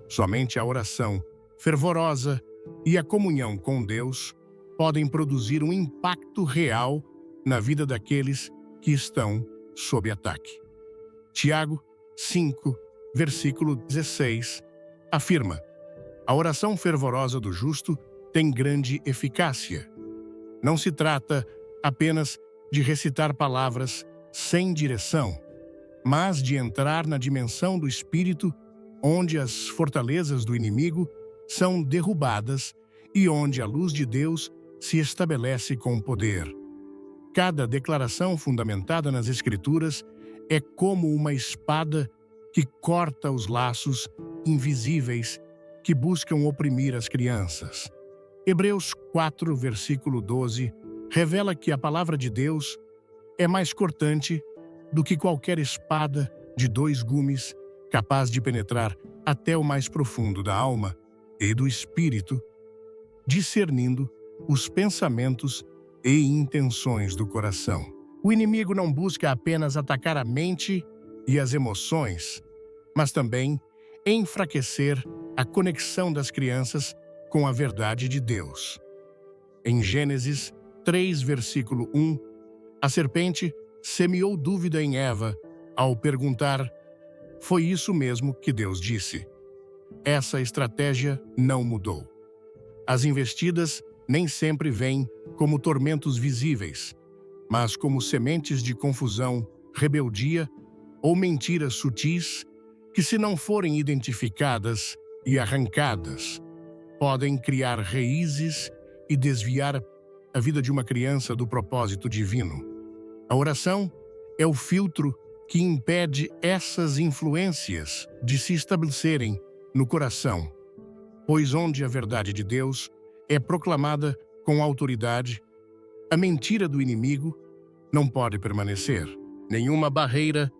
Somente a oração fervorosa e a comunhão com Deus podem produzir um impacto real na vida daqueles que estão sob ataque. Tiago 5, versículo 16, afirma: A oração fervorosa do justo tem grande eficácia. Não se trata apenas de recitar palavras sem direção, mas de entrar na dimensão do Espírito, onde as fortalezas do inimigo são derrubadas e onde a luz de Deus se estabelece com poder. Cada declaração fundamentada nas Escrituras é como uma espada que corta os laços invisíveis que buscam oprimir as crianças. Hebreus 4, versículo 12, revela que a palavra de Deus é mais cortante do que qualquer espada de 2 gumes, capaz de penetrar até o mais profundo da alma e do espírito, discernindo os pensamentos e intenções do coração. O inimigo não busca apenas atacar a mente e as emoções, mas também enfraquecer a conexão das crianças com a verdade de Deus. Em Gênesis 3, versículo 1, a serpente semeou dúvida em Eva ao perguntar: Foi isso mesmo que Deus disse? Essa estratégia não mudou. As investidas nem sempre vêm como tormentos visíveis, mas como sementes de confusão, rebeldia ou mentiras sutis que, se não forem identificadas e arrancadas, podem criar raízes e desviar a vida de uma criança do propósito divino. A oração é o filtro que impede essas influências de se estabelecerem no coração, pois onde a verdade de Deus é proclamada com autoridade, a mentira do inimigo não pode permanecer. Nenhuma barreira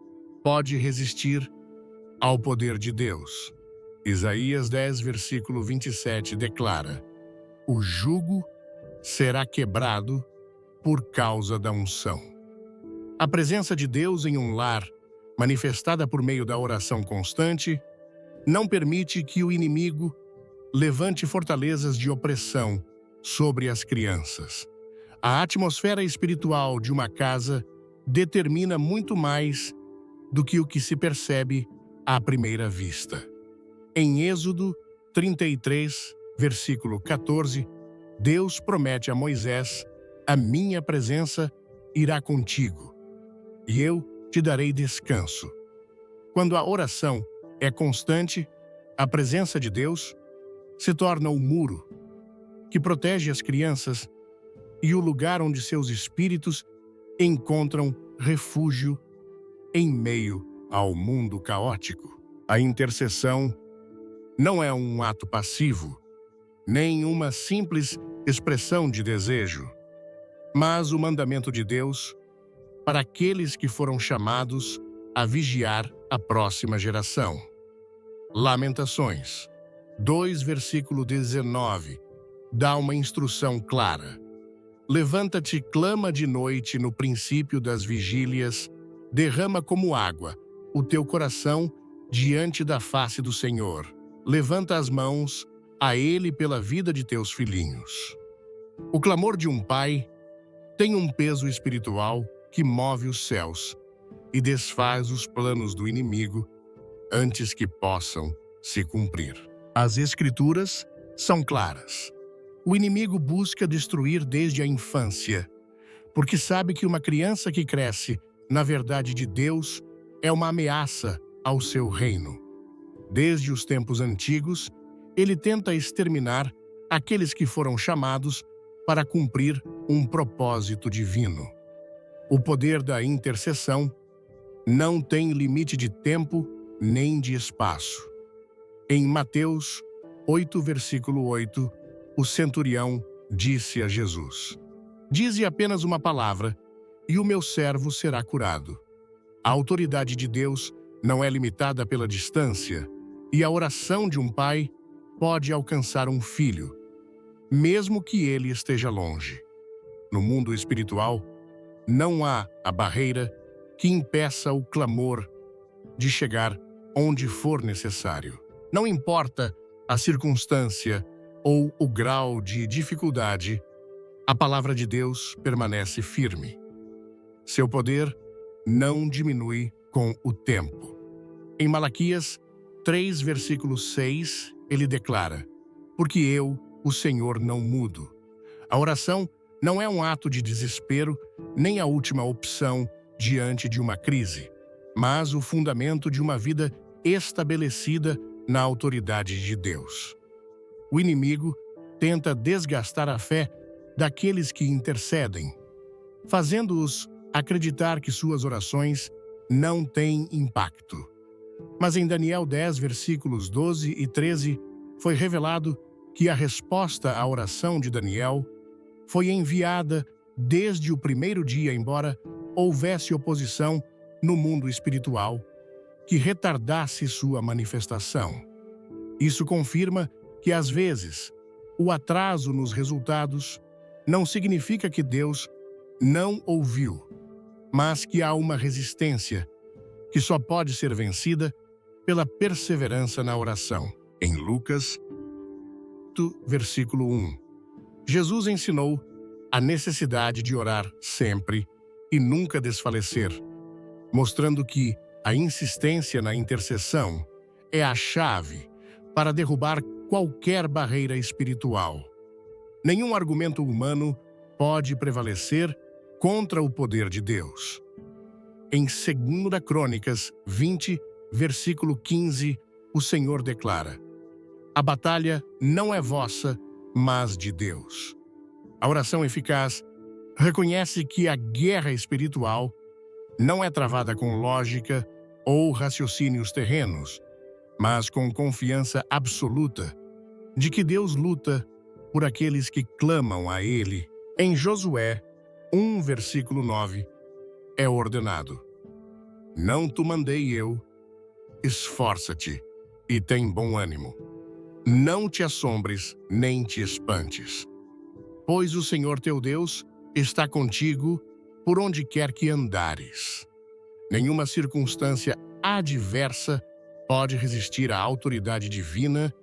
pode resistir ao poder de Deus. Isaías 10, versículo 27 declara: O jugo será quebrado por causa da unção. A presença de Deus em um lar, manifestada por meio da oração constante, não permite que o inimigo levante fortalezas de opressão sobre as crianças. A atmosfera espiritual de uma casa determina muito mais do que o que se percebe à primeira vista. Em Êxodo 33, versículo 14, Deus promete a Moisés: A minha presença irá contigo, e eu te darei descanso. Quando a oração é constante, a presença de Deus se torna o muro que protege as crianças e o lugar onde seus espíritos encontram refúgio em meio ao mundo caótico. A intercessão não é um ato passivo, nem uma simples expressão de desejo, mas o mandamento de Deus para aqueles que foram chamados a vigiar a próxima geração. Lamentações 2, versículo 19, dá uma instrução clara. Levanta-te, clama de noite no princípio das vigílias, derrama como água o teu coração diante da face do Senhor. Levanta as mãos a Ele pela vida de teus filhinhos. O clamor de um pai tem um peso espiritual que move os céus e desfaz os planos do inimigo antes que possam se cumprir. As Escrituras são claras. O inimigo busca destruir desde a infância, porque sabe que uma criança que cresce na verdade de Deus é uma ameaça ao seu reino. Desde os tempos antigos, ele tenta exterminar aqueles que foram chamados para cumprir um propósito divino. O poder da intercessão não tem limite de tempo nem de espaço. Em Mateus 8, versículo 8, o centurião disse a Jesus: "Dize apenas uma palavra, e o meu servo será curado." A autoridade de Deus não é limitada pela distância, e a oração de um pai pode alcançar um filho, mesmo que ele esteja longe. No mundo espiritual, não há a barreira que impeça o clamor de chegar onde for necessário. Não importa a circunstância ou o grau de dificuldade, a palavra de Deus permanece firme. Seu poder não diminui com o tempo. Em Malaquias 3, versículo 6, ele declara: "Porque eu, o Senhor, não mudo." A oração não é um ato de desespero, nem a última opção diante de uma crise, mas o fundamento de uma vida estabelecida na autoridade de Deus. O inimigo tenta desgastar a fé daqueles que intercedem, fazendo-os acreditar que suas orações não têm impacto. Mas em Daniel 10, versículos 12 e 13, foi revelado que a resposta à oração de Daniel foi enviada desde o primeiro dia, embora houvesse oposição no mundo espiritual que retardasse sua manifestação. Isso confirma que, às vezes, o atraso nos resultados não significa que Deus não ouviu, mas que há uma resistência que só pode ser vencida pela perseverança na oração. Em Lucas, versículo 1, Jesus ensinou a necessidade de orar sempre e nunca desfalecer, mostrando que a insistência na intercessão é a chave para derrubar qualquer barreira espiritual. Nenhum argumento humano pode prevalecer contra o poder de Deus. Em 2 Crônicas 20, versículo 15, o Senhor declara: "A batalha não é vossa, mas de Deus." A oração eficaz reconhece que a guerra espiritual não é travada com lógica ou raciocínios terrenos, mas com confiança absoluta de que Deus luta por aqueles que clamam a Ele. Em Josué 1, versículo 9, é ordenado: "Não te mandei eu, esforça-te e tem bom ânimo. Não te assombres nem te espantes, pois o Senhor teu Deus está contigo por onde quer que andares." Nenhuma circunstância adversa pode resistir à autoridade divina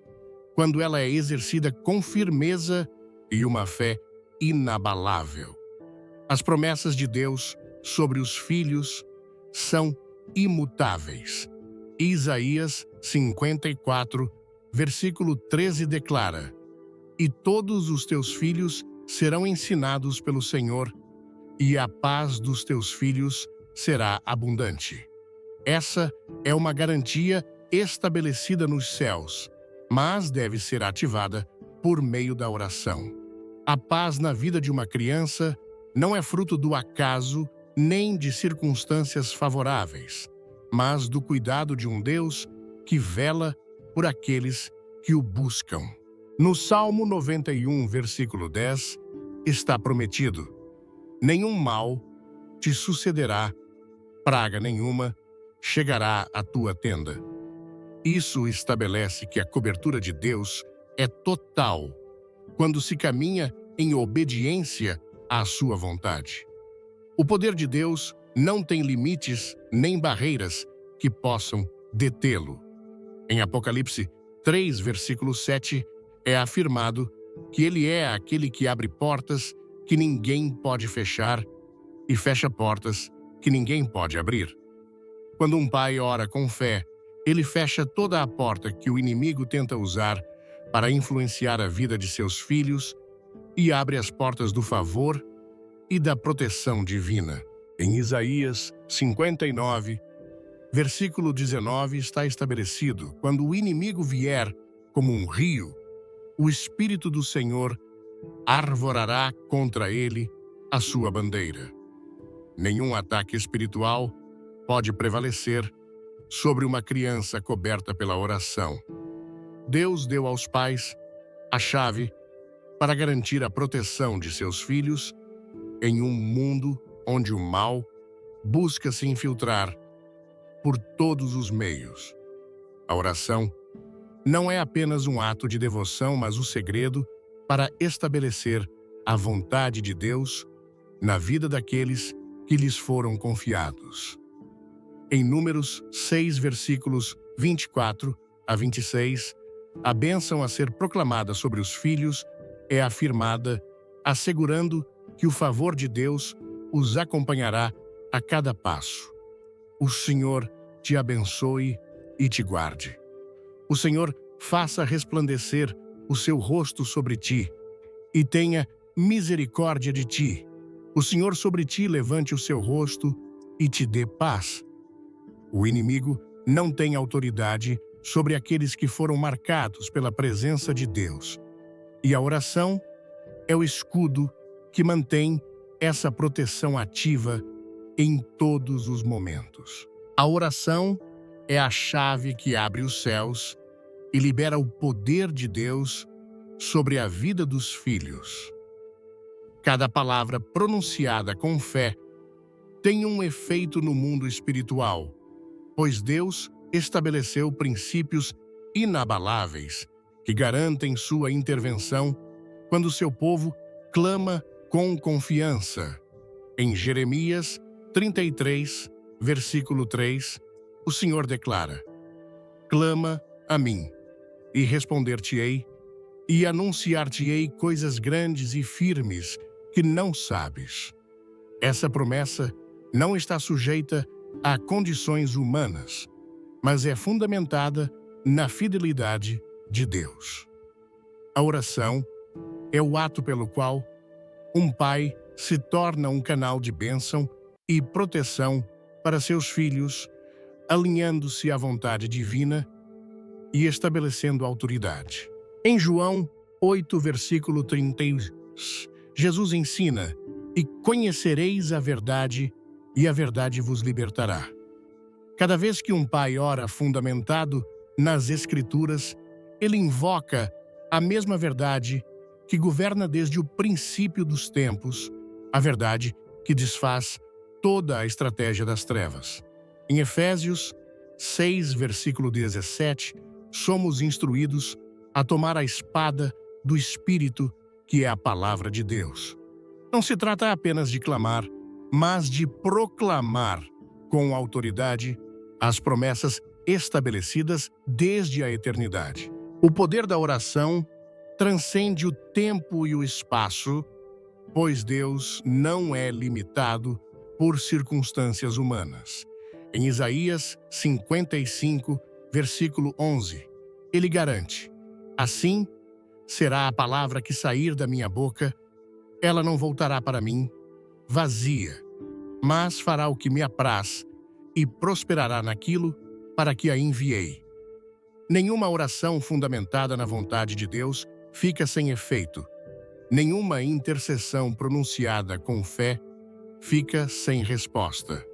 quando ela é exercida com firmeza e uma fé inabalável. As promessas de Deus sobre os filhos são imutáveis. Isaías 54, versículo 13 declara: "E todos os teus filhos serão ensinados pelo Senhor, e a paz dos teus filhos será abundante." Essa é uma garantia estabelecida nos céus, mas deve ser ativada por meio da oração. A paz na vida de uma criança não é fruto do acaso nem de circunstâncias favoráveis, mas do cuidado de um Deus que vela por aqueles que o buscam. No Salmo 91, versículo 10, está prometido: nenhum mal te sucederá, praga nenhuma chegará à tua tenda. Isso estabelece que a cobertura de Deus é total quando se caminha em obediência à sua vontade. O poder de Deus não tem limites nem barreiras que possam detê-lo. Em Apocalipse 3, versículo 7, é afirmado que ele é aquele que abre portas que ninguém pode fechar e fecha portas que ninguém pode abrir. Quando um pai ora com fé, ele fecha toda a porta que o inimigo tenta usar para influenciar a vida de seus filhos e abre as portas do favor e da proteção divina. Em Isaías 59, versículo 19, está estabelecido: quando o inimigo vier como um rio, o Espírito do Senhor arvorará contra ele a sua bandeira. Nenhum ataque espiritual pode prevalecer sobre uma criança coberta pela oração. Deus deu aos pais a chave para garantir a proteção de seus filhos em um mundo onde o mal busca se infiltrar por todos os meios. A oração não é apenas um ato de devoção, mas o segredo para estabelecer a vontade de Deus na vida daqueles que lhes foram confiados. Em Números 6, versículos 24 a 26, a bênção a ser proclamada sobre os filhos é afirmada, assegurando que o favor de Deus os acompanhará a cada passo. O Senhor te abençoe e te guarde. O Senhor faça resplandecer o seu rosto sobre ti e tenha misericórdia de ti. O Senhor sobre ti levante o seu rosto e te dê paz. O inimigo não tem autoridade sobre aqueles que foram marcados pela presença de Deus. E a oração é o escudo que mantém essa proteção ativa em todos os momentos. A oração é a chave que abre os céus e libera o poder de Deus sobre a vida dos filhos. Cada palavra pronunciada com fé tem um efeito no mundo espiritual, pois Deus estabeleceu princípios inabaláveis que garantem sua intervenção quando seu povo clama com confiança. Em Jeremias 33, versículo 3, o Senhor declara: clama a mim, e responder-te-ei, e anunciar-te-ei coisas grandes e firmes que não sabes. Essa promessa não está sujeita a condições humanas, mas é fundamentada na fidelidade de Deus. A oração é o ato pelo qual um pai se torna um canal de bênção e proteção para seus filhos, alinhando-se à vontade divina e estabelecendo autoridade. Em João 8, versículo 31, Jesus ensina: e conhecereis a verdade, e a verdade vos libertará. Cada vez que um pai ora fundamentado nas Escrituras, ele invoca a mesma verdade que governa desde o princípio dos tempos, a verdade que desfaz toda a estratégia das trevas. Em Efésios 6, versículo 17, somos instruídos a tomar a espada do Espírito, que é a palavra de Deus. Não se trata apenas de clamar, mas de proclamar com autoridade as promessas estabelecidas desde a eternidade. O poder da oração transcende o tempo e o espaço, pois Deus não é limitado por circunstâncias humanas. Em Isaías 55, versículo 11, ele garante: assim será a palavra que sair da minha boca, ela não voltará para mim vazia, mas fará o que me apraz e prosperará naquilo para que a enviei. Nenhuma oração fundamentada na vontade de Deus fica sem efeito. Nenhuma intercessão pronunciada com fé fica sem resposta.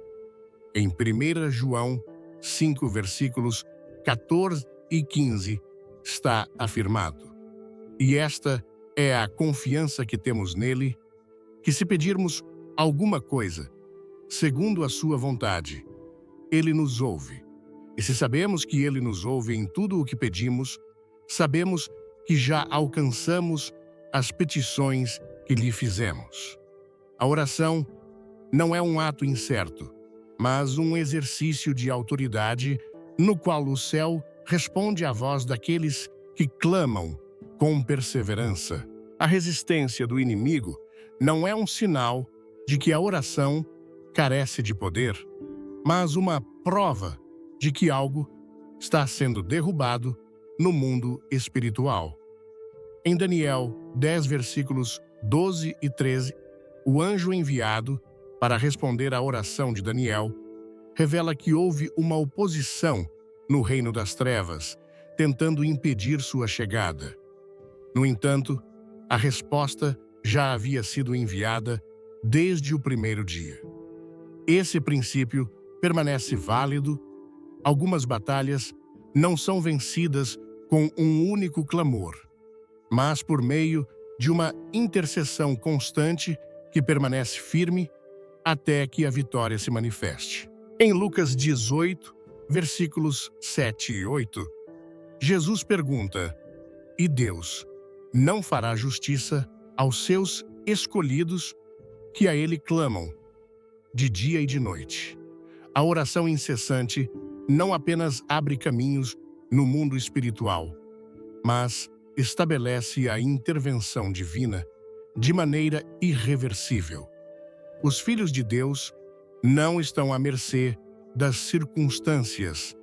Em 1 João 5, versículos 14 e 15, está afirmado: E esta é a confiança que temos nele, que se pedirmos alguma coisa, segundo a sua vontade, ele nos ouve. E se sabemos que ele nos ouve em tudo o que pedimos, sabemos que já alcançamos as petições que lhe fizemos. A oração não é um ato incerto, mas um exercício de autoridade no qual o céu responde à voz daqueles que clamam com perseverança. A resistência do inimigo não é um sinal de que a oração carece de poder, mas uma prova de que algo está sendo derrubado no mundo espiritual. Em Daniel 10, versículos 12 e 13, o anjo enviado para responder à oração de Daniel revela que houve uma oposição no reino das trevas, tentando impedir sua chegada. No entanto, a resposta já havia sido enviada desde o primeiro dia. Esse princípio permanece válido. Algumas batalhas não são vencidas com um único clamor, mas por meio de uma intercessão constante que permanece firme até que a vitória se manifeste. Em Lucas 18, versículos 7 e 8, Jesus pergunta: "E Deus não fará justiça aos seus escolhidos que a ele clamam, de dia e de noite?" A oração incessante não apenas abre caminhos no mundo espiritual, mas estabelece a intervenção divina de maneira irreversível. Os filhos de Deus não estão à mercê das circunstâncias,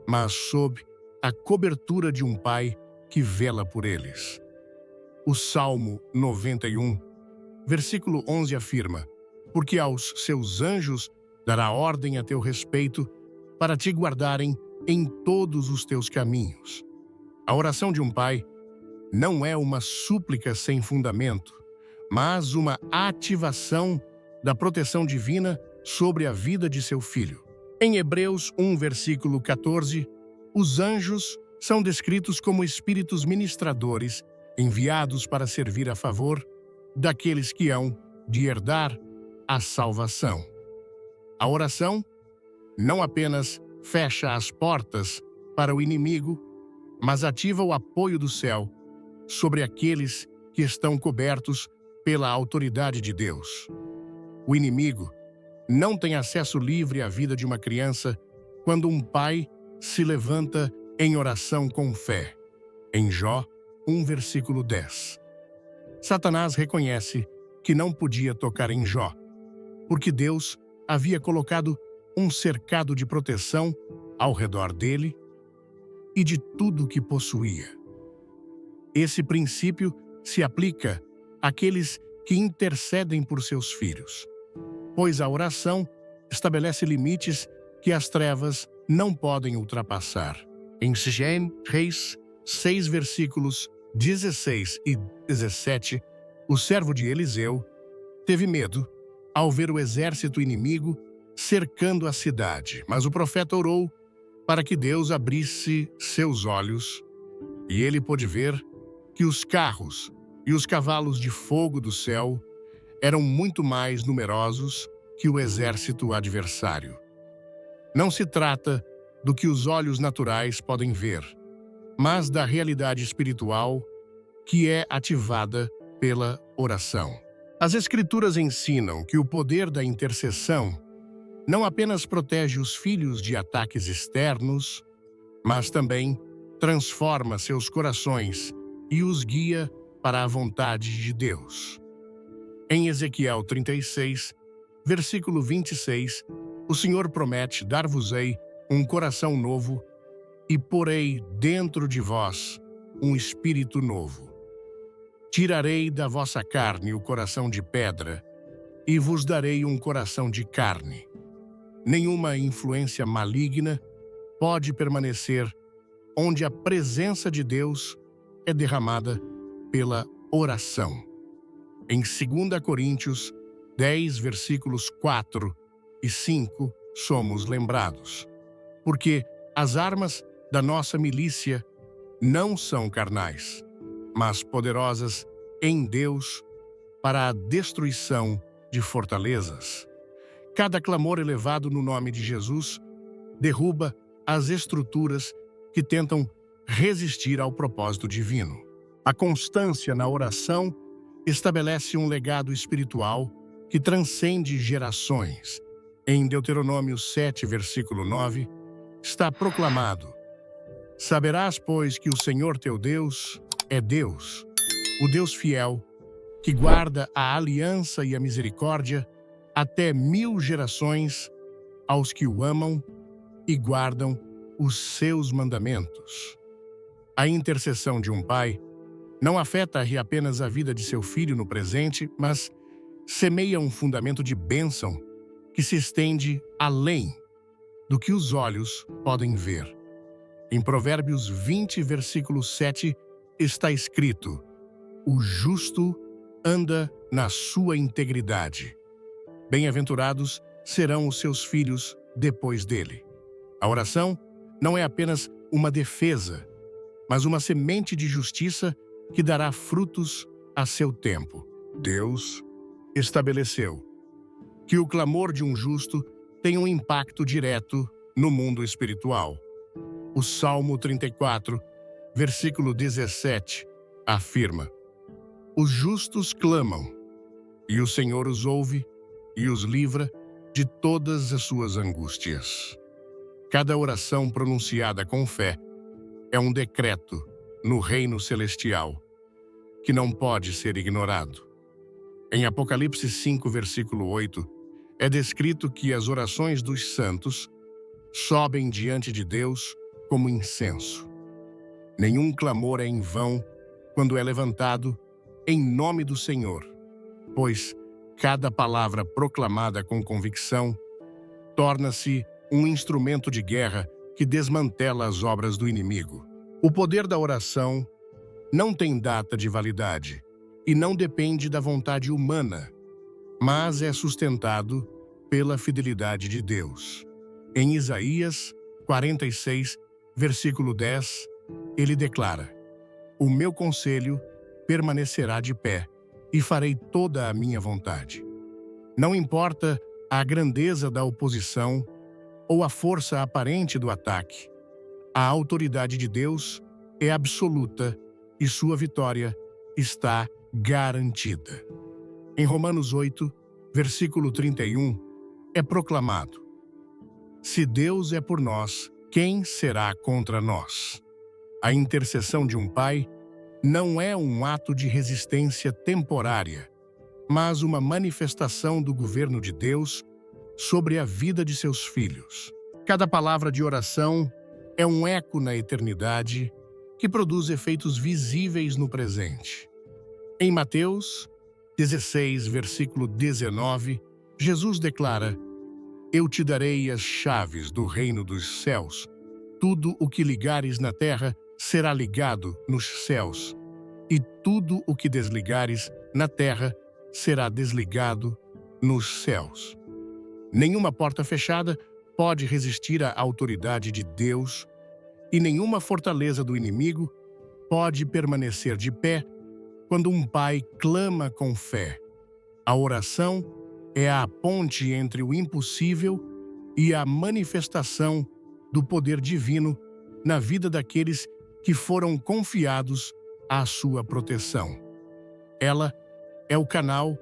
mas sob a cobertura de um Pai que vela por eles. O Salmo 91, versículo 11 afirma: "Porque aos seus anjos dará ordem a teu respeito, para te guardarem em todos os teus caminhos." A oração de um pai não é uma súplica sem fundamento, mas uma ativação da proteção divina sobre a vida de seu filho. Em Hebreus 1, versículo 14, os anjos são descritos como espíritos ministradores enviados para servir a favor daqueles que hão de herdar a salvação. A oração não apenas fecha as portas para o inimigo, mas ativa o apoio do céu sobre aqueles que estão cobertos pela autoridade de Deus. O inimigo não tem acesso livre à vida de uma criança quando um pai se levanta em oração com fé. Em Jó 1, versículo 10. Satanás reconhece que não podia tocar em Jó, porque Deus havia colocado um cercado de proteção ao redor dele e de tudo que possuía. Esse princípio se aplica àqueles que intercedem por seus filhos, pois a oração estabelece limites que as trevas não podem ultrapassar. Em Reis 6, versículos 16 e 17, o servo de Eliseu teve medo ao ver o exército inimigo cercando a cidade, mas o profeta orou para que Deus abrisse seus olhos, e ele pôde ver que os carros e os cavalos de fogo do céu eram muito mais numerosos que o exército adversário. Não se trata do que os olhos naturais podem ver, mas da realidade espiritual que é ativada pela oração. As Escrituras ensinam que o poder da intercessão não apenas protege os filhos de ataques externos, mas também transforma seus corações e os guia para a vontade de Deus. Em Ezequiel 36, versículo 26, o Senhor promete: "Dar-vos-ei um coração novo e porei dentro de vós um espírito novo. Tirarei da vossa carne o coração de pedra e vos darei um coração de carne." Nenhuma influência maligna pode permanecer onde a presença de Deus é derramada pela oração. Em 2 Coríntios 10, versículos 4 e 5, somos lembrados: "Porque as armas da nossa milícia não são carnais, mas poderosas em Deus para a destruição de fortalezas. Cada clamor elevado no nome de Jesus derruba as estruturas que tentam resistir ao propósito divino. A constância na oração estabelece um legado espiritual que transcende gerações. Em Deuteronômio 7, versículo 9, está proclamado: Saberás, pois, que o Senhor teu Deus é Deus, o Deus fiel, que guarda a aliança e a misericórdia até 1000 gerações aos que o amam e guardam os seus mandamentos. A intercessão de um pai não afeta apenas a vida de seu filho no presente, mas semeia um fundamento de bênção que se estende além do que os olhos podem ver. Em Provérbios 20, versículo 7, está escrito: O justo anda na sua integridade. Bem-aventurados serão os seus filhos depois dele. A oração não é apenas uma defesa, mas uma semente de justiça que dará frutos a seu tempo. Deus estabeleceu que o clamor de um justo tem um impacto direto no mundo espiritual. O Salmo 34, versículo 17, afirma: Os justos clamam, e o Senhor os ouve e os livra de todas as suas angústias. Cada oração pronunciada com fé é um decreto no reino celestial que não pode ser ignorado. Em Apocalipse 5, versículo 8, é descrito que as orações dos santos sobem diante de Deus como incenso. Nenhum clamor é em vão quando é levantado em nome do Senhor, pois cada palavra proclamada com convicção torna-se um instrumento de guerra que desmantela as obras do inimigo. O poder da oração não tem data de validade e não depende da vontade humana, mas é sustentado pela fidelidade de Deus. Em Isaías 46, versículo 10, ele declara: O meu conselho permanecerá de pé e farei toda a minha vontade. Não importa a grandeza da oposição ou a força aparente do ataque, a autoridade de Deus é absoluta e sua vitória está garantida. Em Romanos 8, versículo 31, é proclamado: Se Deus é por nós, quem será contra nós? A intercessão de um pai não é um ato de resistência temporária, mas uma manifestação do governo de Deus sobre a vida de seus filhos. Cada palavra de oração é um eco na eternidade que produz efeitos visíveis no presente. Em Mateus 16, versículo 19, Jesus declara: Eu te darei as chaves do reino dos céus. Tudo o que ligares na terra será ligado nos céus, e tudo o que desligares na terra será desligado nos céus. Nenhuma porta fechada pode resistir à autoridade de Deus, e nenhuma fortaleza do inimigo pode permanecer de pé quando um pai clama com fé. A oração é a ponte entre o impossível e a manifestação do poder divino na vida daqueles que foram confiados à sua proteção. Ela é o canal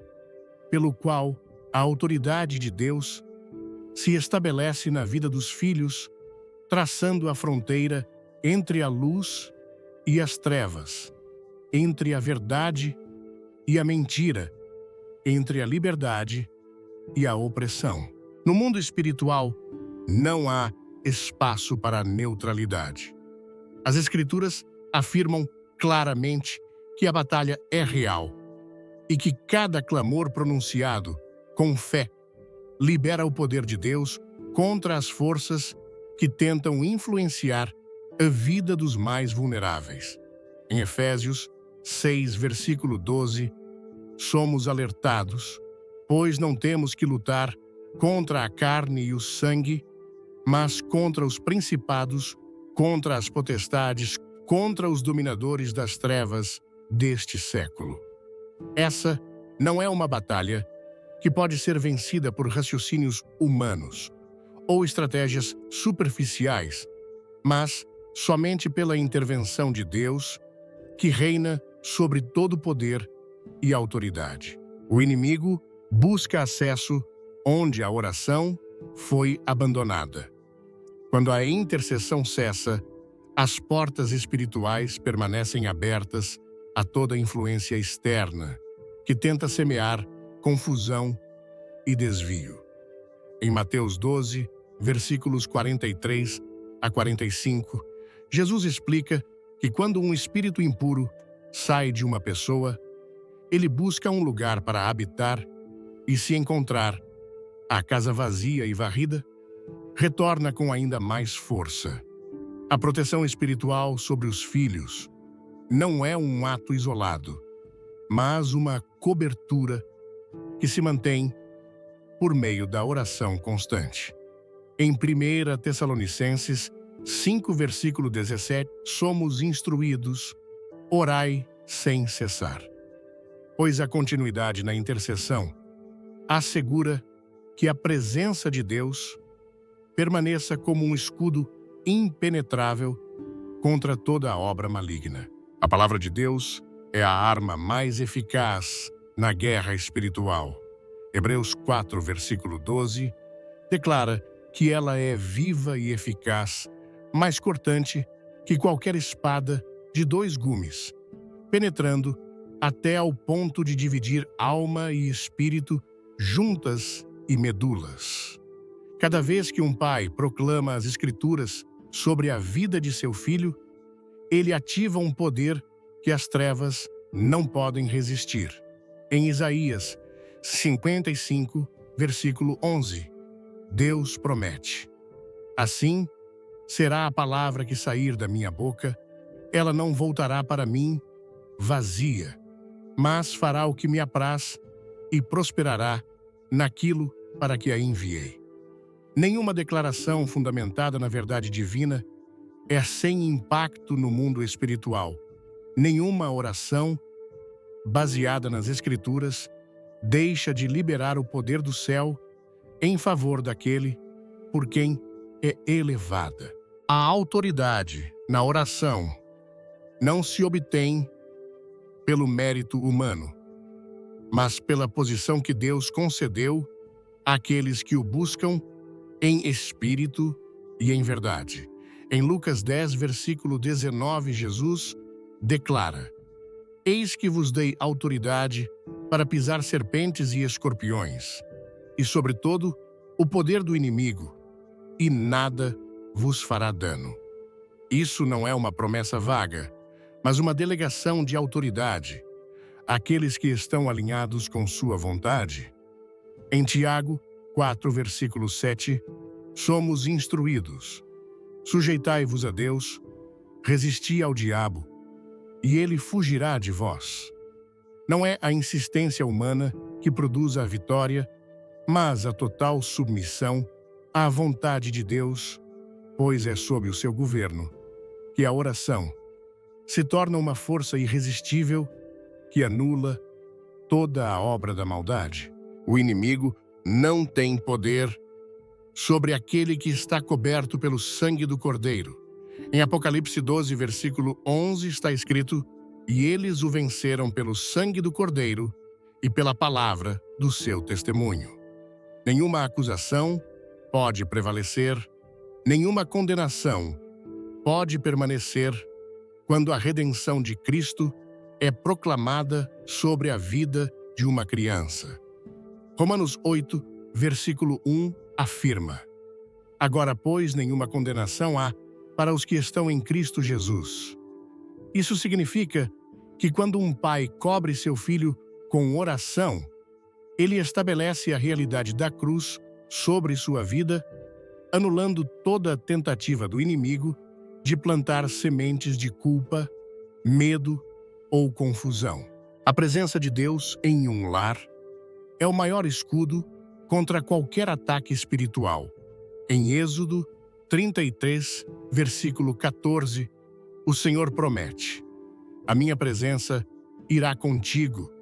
pelo qual a autoridade de Deus se estabelece na vida dos filhos, traçando a fronteira entre a luz e as trevas, entre a verdade e a mentira, entre a liberdade e a opressão. No mundo espiritual, não há espaço para a neutralidade. As Escrituras afirmam claramente que a batalha é real e que cada clamor pronunciado com fé libera o poder de Deus contra as forças que tentam influenciar a vida dos mais vulneráveis. Em Efésios 6, versículo 12, somos alertados, pois não temos que lutar contra a carne e o sangue, mas contra os principados, contra as potestades, contra os dominadores das trevas deste século. Essa não é uma batalha que pode ser vencida por raciocínios humanos ou estratégias superficiais, mas somente pela intervenção de Deus, que reina sobre todo poder e autoridade. O inimigo busca acesso onde a oração foi abandonada. Quando a intercessão cessa, as portas espirituais permanecem abertas a toda influência externa que tenta semear confusão e desvio. Em Mateus 12, versículos 43 a 45, Jesus explica que quando um espírito impuro sai de uma pessoa, ele busca um lugar para habitar e, se encontrar a casa vazia e varrida, retorna com ainda mais força. A proteção espiritual sobre os filhos não é um ato isolado, mas uma cobertura que se mantém por meio da oração constante. Em 1 Tessalonicenses 5, versículo 17, somos instruídos: orai sem cessar. Pois a continuidade na intercessão assegura que a presença de Deus permaneça como um escudo impenetrável contra toda a obra maligna. A palavra de Deus é a arma mais eficaz na guerra espiritual. Hebreus 4, versículo 12, declara que ela é viva e eficaz, mais cortante que qualquer espada de 2 gumes, penetrando até ao ponto de dividir alma e espírito, juntas e medulas. Cada vez que um pai proclama as Escrituras sobre a vida de seu filho, ele ativa um poder que as trevas não podem resistir. Em Isaías 55, versículo 11, Deus promete: assim será a palavra que sair da minha boca, ela não voltará para mim vazia, mas fará o que me apraz e prosperará naquilo para que a enviei. Nenhuma declaração fundamentada na verdade divina é sem impacto no mundo espiritual. Nenhuma oração baseada nas Escrituras deixa de liberar o poder do céu em favor daquele por quem é elevada. A autoridade na oração não se obtém pelo mérito humano, mas pela posição que Deus concedeu àqueles que o buscam em espírito e em verdade. Em Lucas 10, versículo 19, Jesus declara: eis que vos dei autoridade para pisar serpentes e escorpiões, e sobre todo o poder do inimigo, e nada vos fará dano. Isso não é uma promessa vaga, mas uma delegação de autoridade àqueles que estão alinhados com sua vontade. Em Tiago 4, versículo 7, somos instruídos: sujeitai-vos a Deus, resisti ao diabo, e ele fugirá de vós. Não é a insistência humana que produz a vitória, mas a total submissão à vontade de Deus, pois é sob o seu governo que a oração se torna uma força irresistível que anula toda a obra da maldade. O inimigo não tem poder sobre aquele que está coberto pelo sangue do Cordeiro. Em Apocalipse 12, versículo 11, está escrito: e eles o venceram pelo sangue do Cordeiro e pela palavra do seu testemunho. Nenhuma acusação pode prevalecer, nenhuma condenação pode permanecer quando a redenção de Cristo é proclamada sobre a vida de uma criança. Romanos 8, versículo 1, afirma: agora, pois, nenhuma condenação há para os que estão em Cristo Jesus. Isso significa que quando um pai cobre seu filho com oração, ele estabelece a realidade da cruz sobre sua vida, anulando toda tentativa do inimigo de plantar sementes de culpa, medo ou confusão. A presença de Deus em um lar é o maior escudo contra qualquer ataque espiritual. Em Êxodo 33, versículo 14, o Senhor promete: a minha presença irá contigo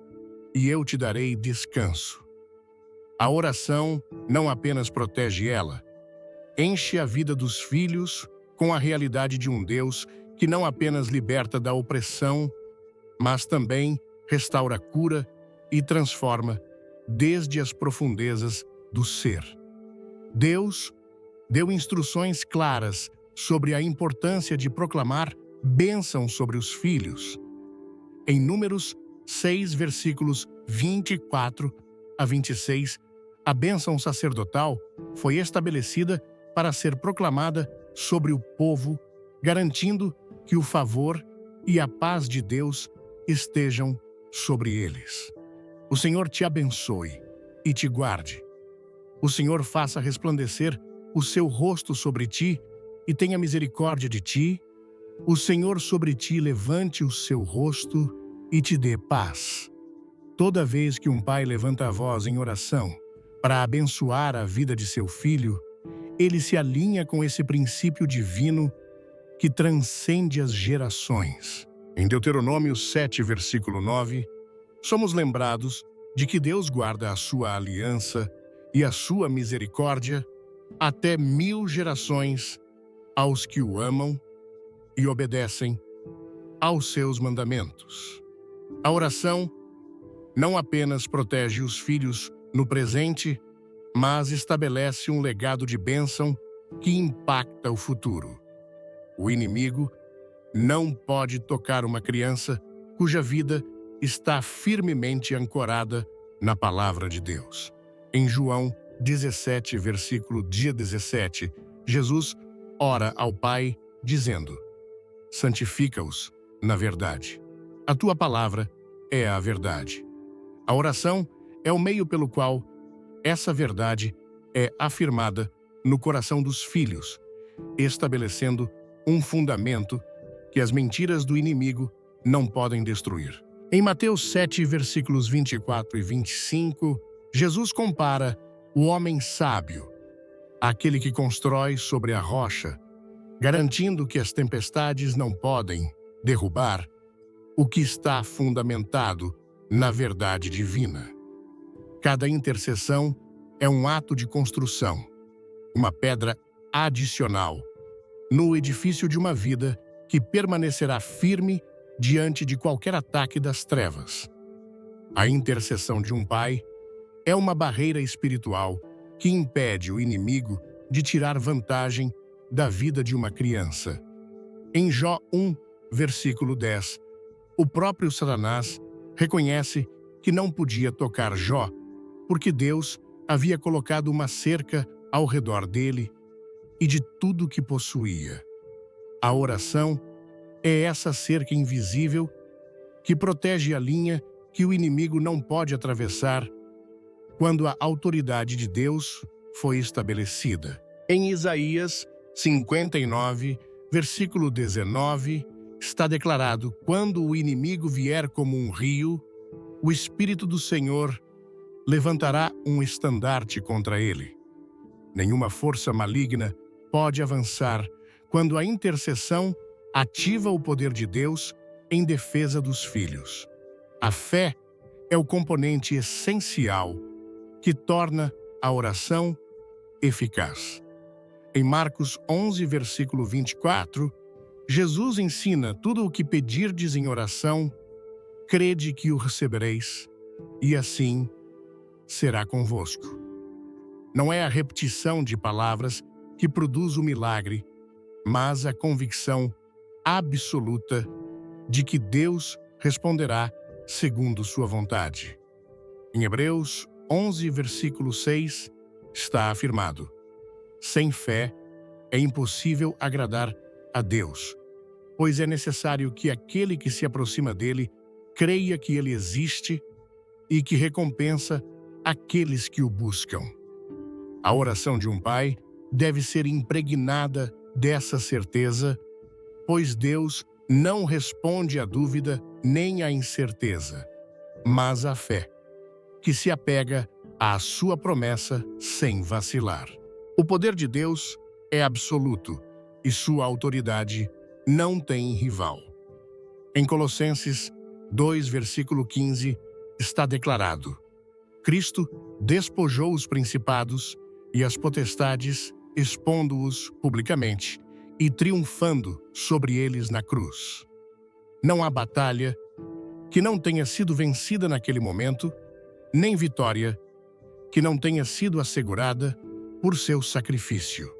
e eu te darei descanso. A oração não apenas protege ela, enche a vida dos filhos com a realidade de um Deus que não apenas liberta da opressão, mas também restaura a cura e transforma desde as profundezas do ser. Deus deu instruções claras sobre a importância de proclamar bênção sobre os filhos. Em Números 6, versículos 24 a 26, a bênção sacerdotal foi estabelecida para ser proclamada sobre o povo, garantindo que o favor e a paz de Deus estejam sobre eles. O Senhor te abençoe e te guarde. O Senhor faça resplandecer o seu rosto sobre ti e tenha misericórdia de ti. O Senhor sobre ti levante o seu rosto e te dê paz. Toda vez que um pai levanta a voz em oração para abençoar a vida de seu filho, ele se alinha com esse princípio divino que transcende as gerações. Em Deuteronômio 7, versículo 9, somos lembrados de que Deus guarda a sua aliança e a sua misericórdia até 1000 gerações aos que o amam e obedecem aos seus mandamentos. A oração não apenas protege os filhos no presente, mas estabelece um legado de bênção que impacta o futuro. O inimigo não pode tocar uma criança cuja vida está firmemente ancorada na palavra de Deus. Em João 17, versículo 17, Jesus ora ao Pai, dizendo: santifica-os na verdade. A tua palavra é a verdade. A oração é o meio pelo qual essa verdade é afirmada no coração dos filhos, estabelecendo um fundamento que as mentiras do inimigo não podem destruir. Em Mateus 7, versículos 24 e 25, Jesus compara o homem sábio àquele que constrói sobre a rocha, garantindo que as tempestades não podem derrubar o que está fundamentado na verdade divina. Cada intercessão é um ato de construção, uma pedra adicional no edifício de uma vida que permanecerá firme diante de qualquer ataque das trevas. A intercessão de um pai é uma barreira espiritual que impede o inimigo de tirar vantagem da vida de uma criança. Em Jó 1, versículo 10, o próprio Satanás reconhece que não podia tocar Jó, porque Deus havia colocado uma cerca ao redor dele e de tudo que possuía. A oração é essa cerca invisível que protege a linha que o inimigo não pode atravessar quando a autoridade de Deus foi estabelecida. Em Isaías 59, versículo 19, está declarado: quando o inimigo vier como um rio, o Espírito do Senhor levantará um estandarte contra ele. Nenhuma força maligna pode avançar quando a intercessão ativa o poder de Deus em defesa dos filhos. A fé é o componente essencial que torna a oração eficaz. Em Marcos 11, versículo 24, Jesus ensina: tudo o que pedirdes em oração, crede que o recebereis, e assim será convosco. Não é a repetição de palavras que produz o milagre, mas a convicção absoluta de que Deus responderá segundo sua vontade. Em Hebreus 11, versículo 6, está afirmado: sem fé é impossível agradar a Deus, pois é necessário que aquele que se aproxima dele creia que ele existe e que recompensa aqueles que o buscam. A oração de um pai deve ser impregnada dessa certeza, pois Deus não responde à dúvida nem à incerteza, mas à fé, que se apega à sua promessa sem vacilar. O poder de Deus é absoluto e sua autoridade não tem rival. Em Colossenses 2, versículo 15, está declarado: Cristo despojou os principados e as potestades, expondo-os publicamente e triunfando sobre eles na cruz. Não há batalha que não tenha sido vencida naquele momento, nem vitória que não tenha sido assegurada por seu sacrifício.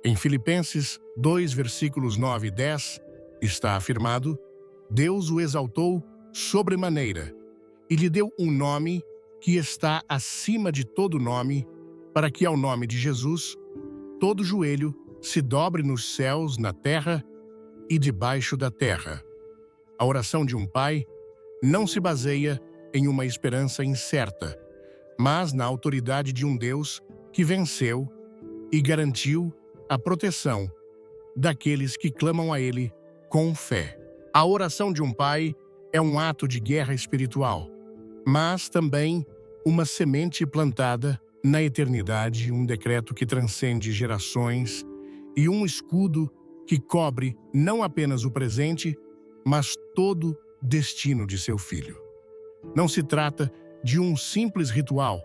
Em Filipenses 2, versículos 9 e 10, está afirmado: Deus o exaltou sobremaneira e lhe deu um nome que está acima de todo nome, para que ao nome de Jesus todo joelho se dobre nos céus, na terra e debaixo da terra. A oração de um pai não se baseia em uma esperança incerta, mas na autoridade de um Deus que venceu e garantiu a proteção daqueles que clamam a Ele com fé. A oração de um pai é um ato de guerra espiritual, mas também uma semente plantada na eternidade, um decreto que transcende gerações e um escudo que cobre não apenas o presente, mas todo o destino de seu filho. Não se trata de um simples ritual,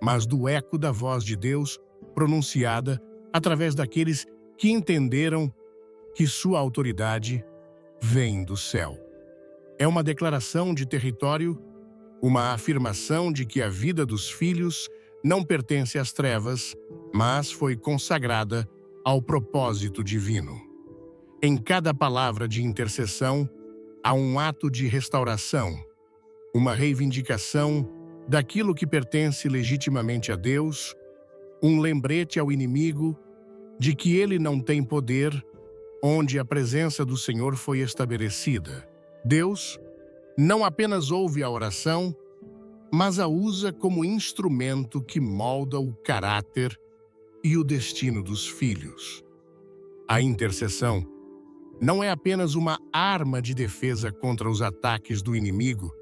mas do eco da voz de Deus pronunciada através daqueles que entenderam que sua autoridade vem do céu. É uma declaração de território, uma afirmação de que a vida dos filhos não pertence às trevas, mas foi consagrada ao propósito divino. Em cada palavra de intercessão, há um ato de restauração, uma reivindicação daquilo que pertence legitimamente a Deus, um lembrete ao inimigo de que ele não tem poder onde a presença do Senhor foi estabelecida. Deus não apenas ouve a oração, mas a usa como instrumento que molda o caráter e o destino dos filhos. A intercessão não é apenas uma arma de defesa contra os ataques do inimigo,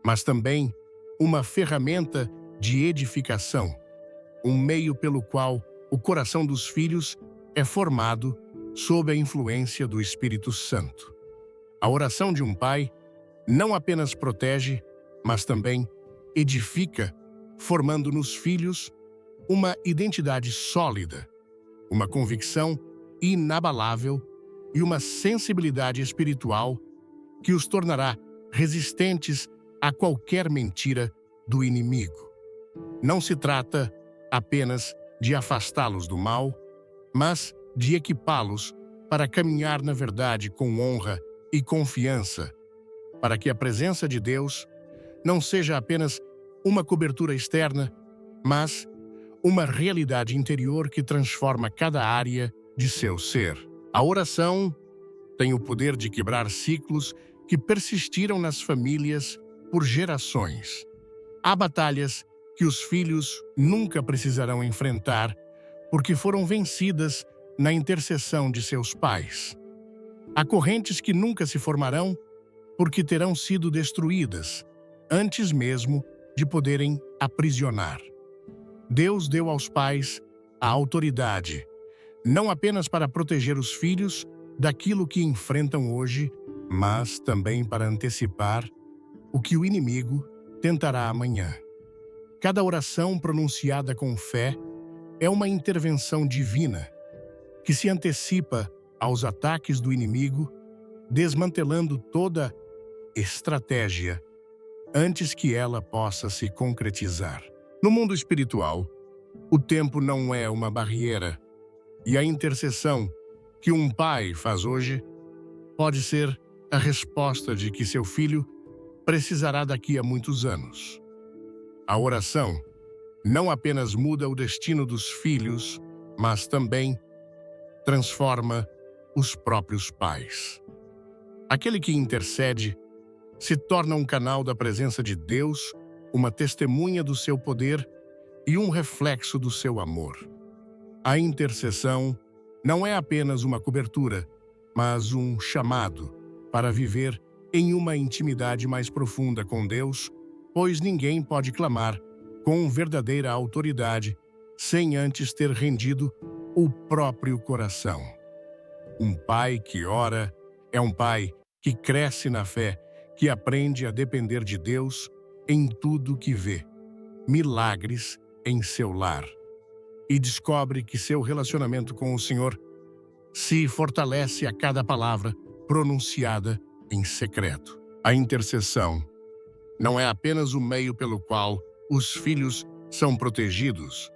mas também uma ferramenta de edificação, um meio pelo qual o coração dos filhos é formado sob a influência do Espírito Santo. A oração de um pai não apenas protege, mas também edifica, formando nos filhos uma identidade sólida, uma convicção inabalável e uma sensibilidade espiritual que os tornará resistentes a qualquer mentira do inimigo. Não se trata apenas de afastá-los do mal, mas de equipá-los para caminhar na verdade com honra e confiança, para que a presença de Deus não seja apenas uma cobertura externa, mas uma realidade interior que transforma cada área de seu ser. A oração tem o poder de quebrar ciclos que persistiram nas famílias por gerações. Há batalhas que os filhos nunca precisarão enfrentar porque foram vencidas na intercessão de seus pais. Há correntes que nunca se formarão porque terão sido destruídas antes mesmo de poderem aprisionar. Deus deu aos pais a autoridade, não apenas para proteger os filhos daquilo que enfrentam hoje, mas também para antecipar o que o inimigo tentará amanhã. Cada oração pronunciada com fé é uma intervenção divina que se antecipa aos ataques do inimigo, desmantelando toda estratégia antes que ela possa se concretizar. No mundo espiritual, o tempo não é uma barreira, e a intercessão que um pai faz hoje pode ser a resposta de que seu filho precisará daqui a muitos anos. A oração não apenas muda o destino dos filhos, mas também transforma os próprios pais. Aquele que intercede se torna um canal da presença de Deus, uma testemunha do seu poder e um reflexo do seu amor. A intercessão não é apenas uma cobertura, mas um chamado para viver em uma intimidade mais profunda com Deus, pois ninguém pode clamar com verdadeira autoridade sem antes ter rendido o próprio coração. Um pai que ora é um pai que cresce na fé, que aprende a depender de Deus em tudo que vê, milagres em seu lar, e descobre que seu relacionamento com o Senhor se fortalece a cada palavra pronunciada em secreto. A intercessão não é apenas o meio pelo qual os filhos são protegidos,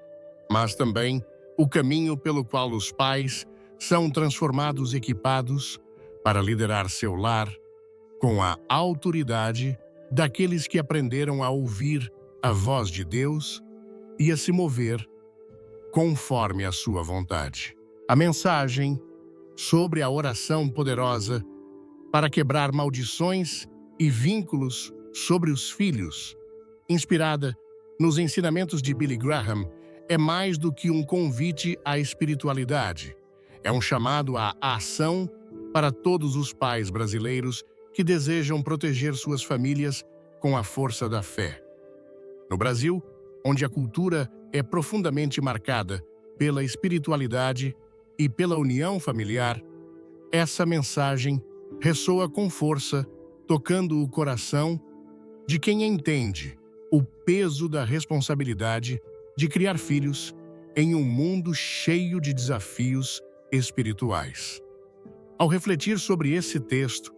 mas também o caminho pelo qual os pais são transformados e equipados para liderar seu lar com a autoridade daqueles que aprenderam a ouvir a voz de Deus e a se mover conforme a sua vontade. A mensagem sobre a oração poderosa para quebrar maldições e vínculos sobre os filhos, inspirada nos ensinamentos de Billy Graham, é mais do que um convite à espiritualidade. É um chamado à ação para todos os pais brasileiros que desejam proteger suas famílias com a força da fé. No Brasil, onde a cultura é profundamente marcada pela espiritualidade e pela união familiar, essa mensagem ressoa com força, tocando o coração de quem entende o peso da responsabilidade de criar filhos em um mundo cheio de desafios espirituais. Ao refletir sobre esse texto,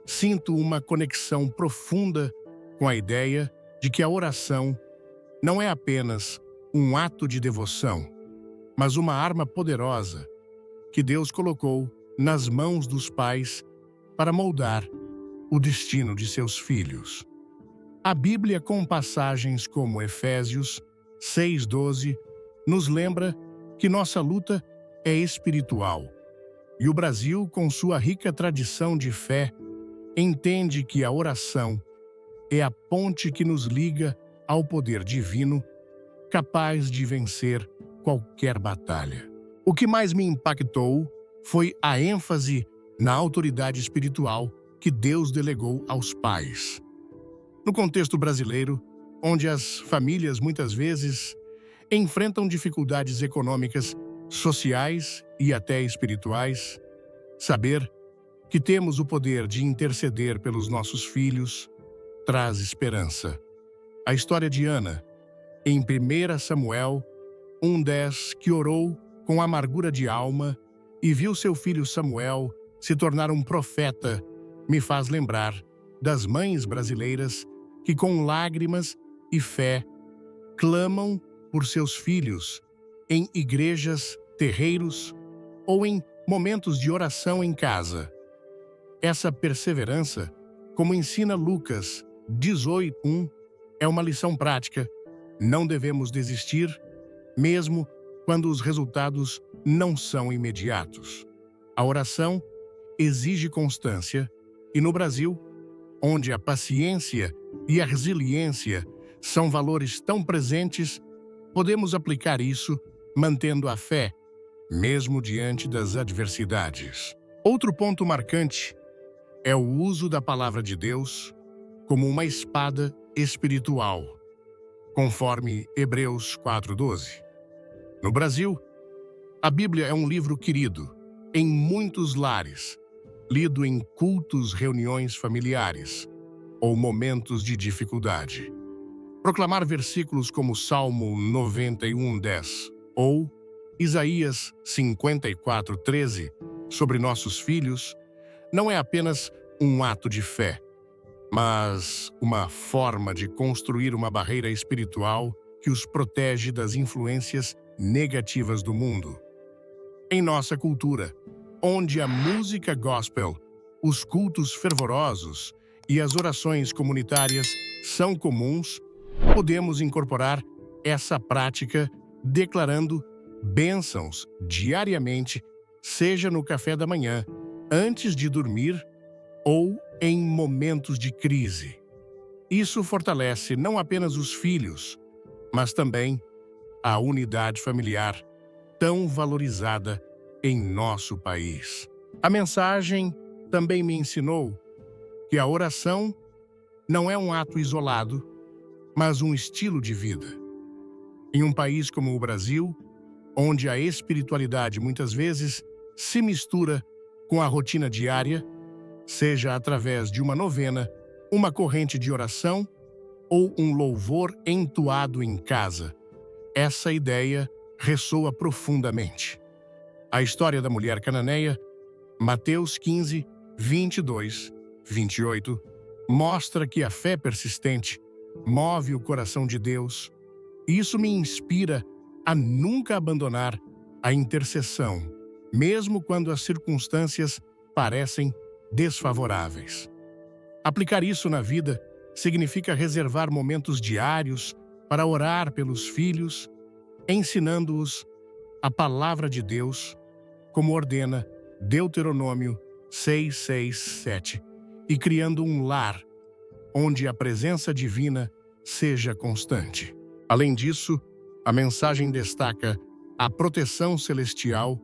sinto uma conexão profunda com a ideia de que a oração não é apenas um ato de devoção, mas uma arma poderosa que Deus colocou nas mãos dos pais para moldar o destino de seus filhos. A Bíblia, com passagens como Efésios 6:12, nos lembra que nossa luta é espiritual. E o Brasil, com sua rica tradição de fé, entende que a oração é a ponte que nos liga ao poder divino, capaz de vencer qualquer batalha. O que mais me impactou foi a ênfase na autoridade espiritual que Deus delegou aos pais. No contexto brasileiro, onde as famílias muitas vezes enfrentam dificuldades econômicas, sociais e até espirituais, saber que temos o poder de interceder pelos nossos filhos traz esperança. A história de Ana, em 1 Samuel 1:10, que orou com amargura de alma e viu seu filho Samuel se tornar um profeta, me faz lembrar das mães brasileiras que, com lágrimas e fé, clamam por seus filhos em igrejas, terreiros ou em momentos de oração em casa. Essa perseverança, como ensina Lucas 18:1, é uma lição prática. Não devemos desistir, mesmo quando os resultados não são imediatos. A oração exige constância e, no Brasil, onde a paciência e a resiliência são valores tão presentes, podemos aplicar isso mantendo a fé, mesmo diante das adversidades. Outro ponto marcante é o uso da palavra de Deus como uma espada espiritual, conforme Hebreus 4:12. No Brasil, a Bíblia é um livro querido em muitos lares, lido em cultos, reuniões familiares ou momentos de dificuldade. Proclamar versículos como Salmo 91:10 ou Isaías 54:13 sobre nossos filhos não é apenas um ato de fé, mas uma forma de construir uma barreira espiritual que os protege das influências negativas do mundo. Em nossa cultura, onde a música gospel, os cultos fervorosos e as orações comunitárias são comuns, podemos incorporar essa prática declarando bênçãos diariamente, seja no café da manhã, antes de dormir ou em momentos de crise. Isso fortalece não apenas os filhos, mas também a unidade familiar tão valorizada em nosso país. A mensagem também me ensinou que a oração não é um ato isolado, mas um estilo de vida. Em um país como o Brasil, onde a espiritualidade muitas vezes se mistura com a rotina diária, seja através de uma novena uma corrente de oração ou um louvor entoado em casa. Essa ideia ressoa profundamente. A história da mulher cananeia, Mateus 15, 22, 28, mostra que a fé persistente move o coração de Deus. Isso me inspira a nunca abandonar a intercessão, mesmo quando as circunstâncias parecem desfavoráveis. Aplicar isso na vida significa reservar momentos diários para orar pelos filhos, ensinando-os a palavra de Deus, como ordena Deuteronômio 6:6-7, e criando um lar onde a presença divina seja constante. Além disso, a mensagem destaca a proteção celestial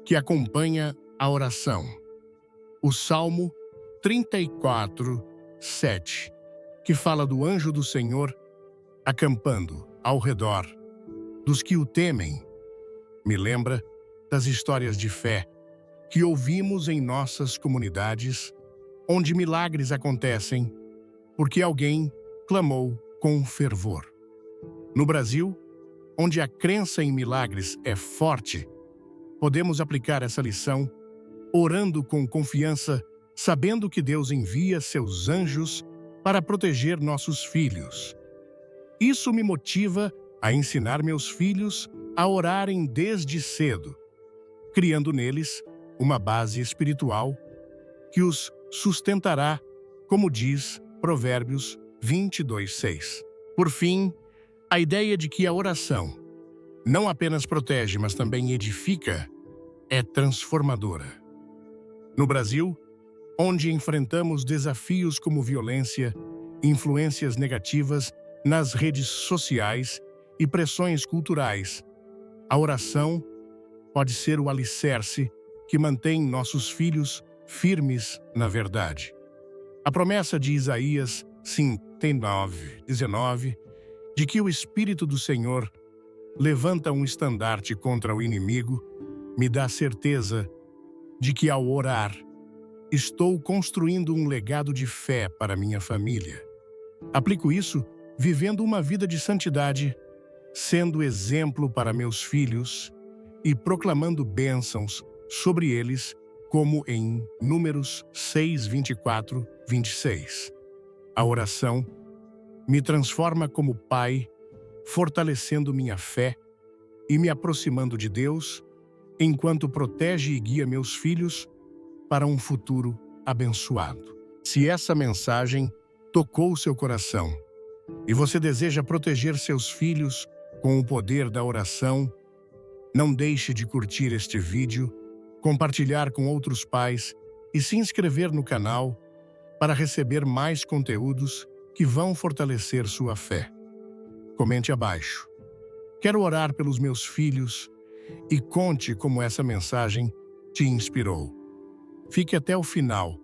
que acompanha a oração. O Salmo 34:7, que fala do anjo do Senhor acampando ao redor dos que o temem, me lembra das histórias de fé que ouvimos em nossas comunidades, onde milagres acontecem porque alguém clamou com fervor. No Brasil, onde a crença em milagres é forte, podemos aplicar essa lição orando com confiança, sabendo que Deus envia seus anjos para proteger nossos filhos. Isso me motiva a ensinar meus filhos a orarem desde cedo, criando neles uma base espiritual que os sustentará, como diz Provérbios 22:6. Por fim, a ideia de que a oração não apenas protege, mas também edifica, é transformadora. No Brasil, onde enfrentamos desafios como violência, influências negativas nas redes sociais e pressões culturais, a oração pode ser o alicerce que mantém nossos filhos firmes na verdade. A promessa de Isaías 59:19, de que o Espírito do Senhor levanta um estandarte contra o inimigo, me dá certeza de que, ao orar, estou construindo um legado de fé para minha família. Aplico isso vivendo uma vida de santidade, sendo exemplo para meus filhos e proclamando bênçãos sobre eles, como em Números 6:24-26. A oração me transforma como pai, fortalecendo minha fé e me aproximando de Deus, enquanto protege e guia meus filhos para um futuro abençoado. Se essa mensagem tocou seu coração e você deseja proteger seus filhos com o poder da oração, não deixe de curtir este vídeo, compartilhar com outros pais e se inscrever no canal para receber mais conteúdos que vão fortalecer sua fé. Comente abaixo. Quero orar pelos meus filhos e conte como essa mensagem te inspirou. Fique até o final,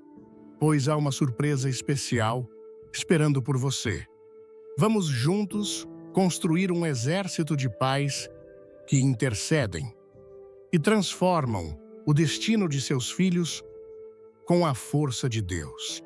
pois há uma surpresa especial esperando por você. Vamos juntos construir um exército de pais que intercedem e transformam o destino de seus filhos com a força de Deus.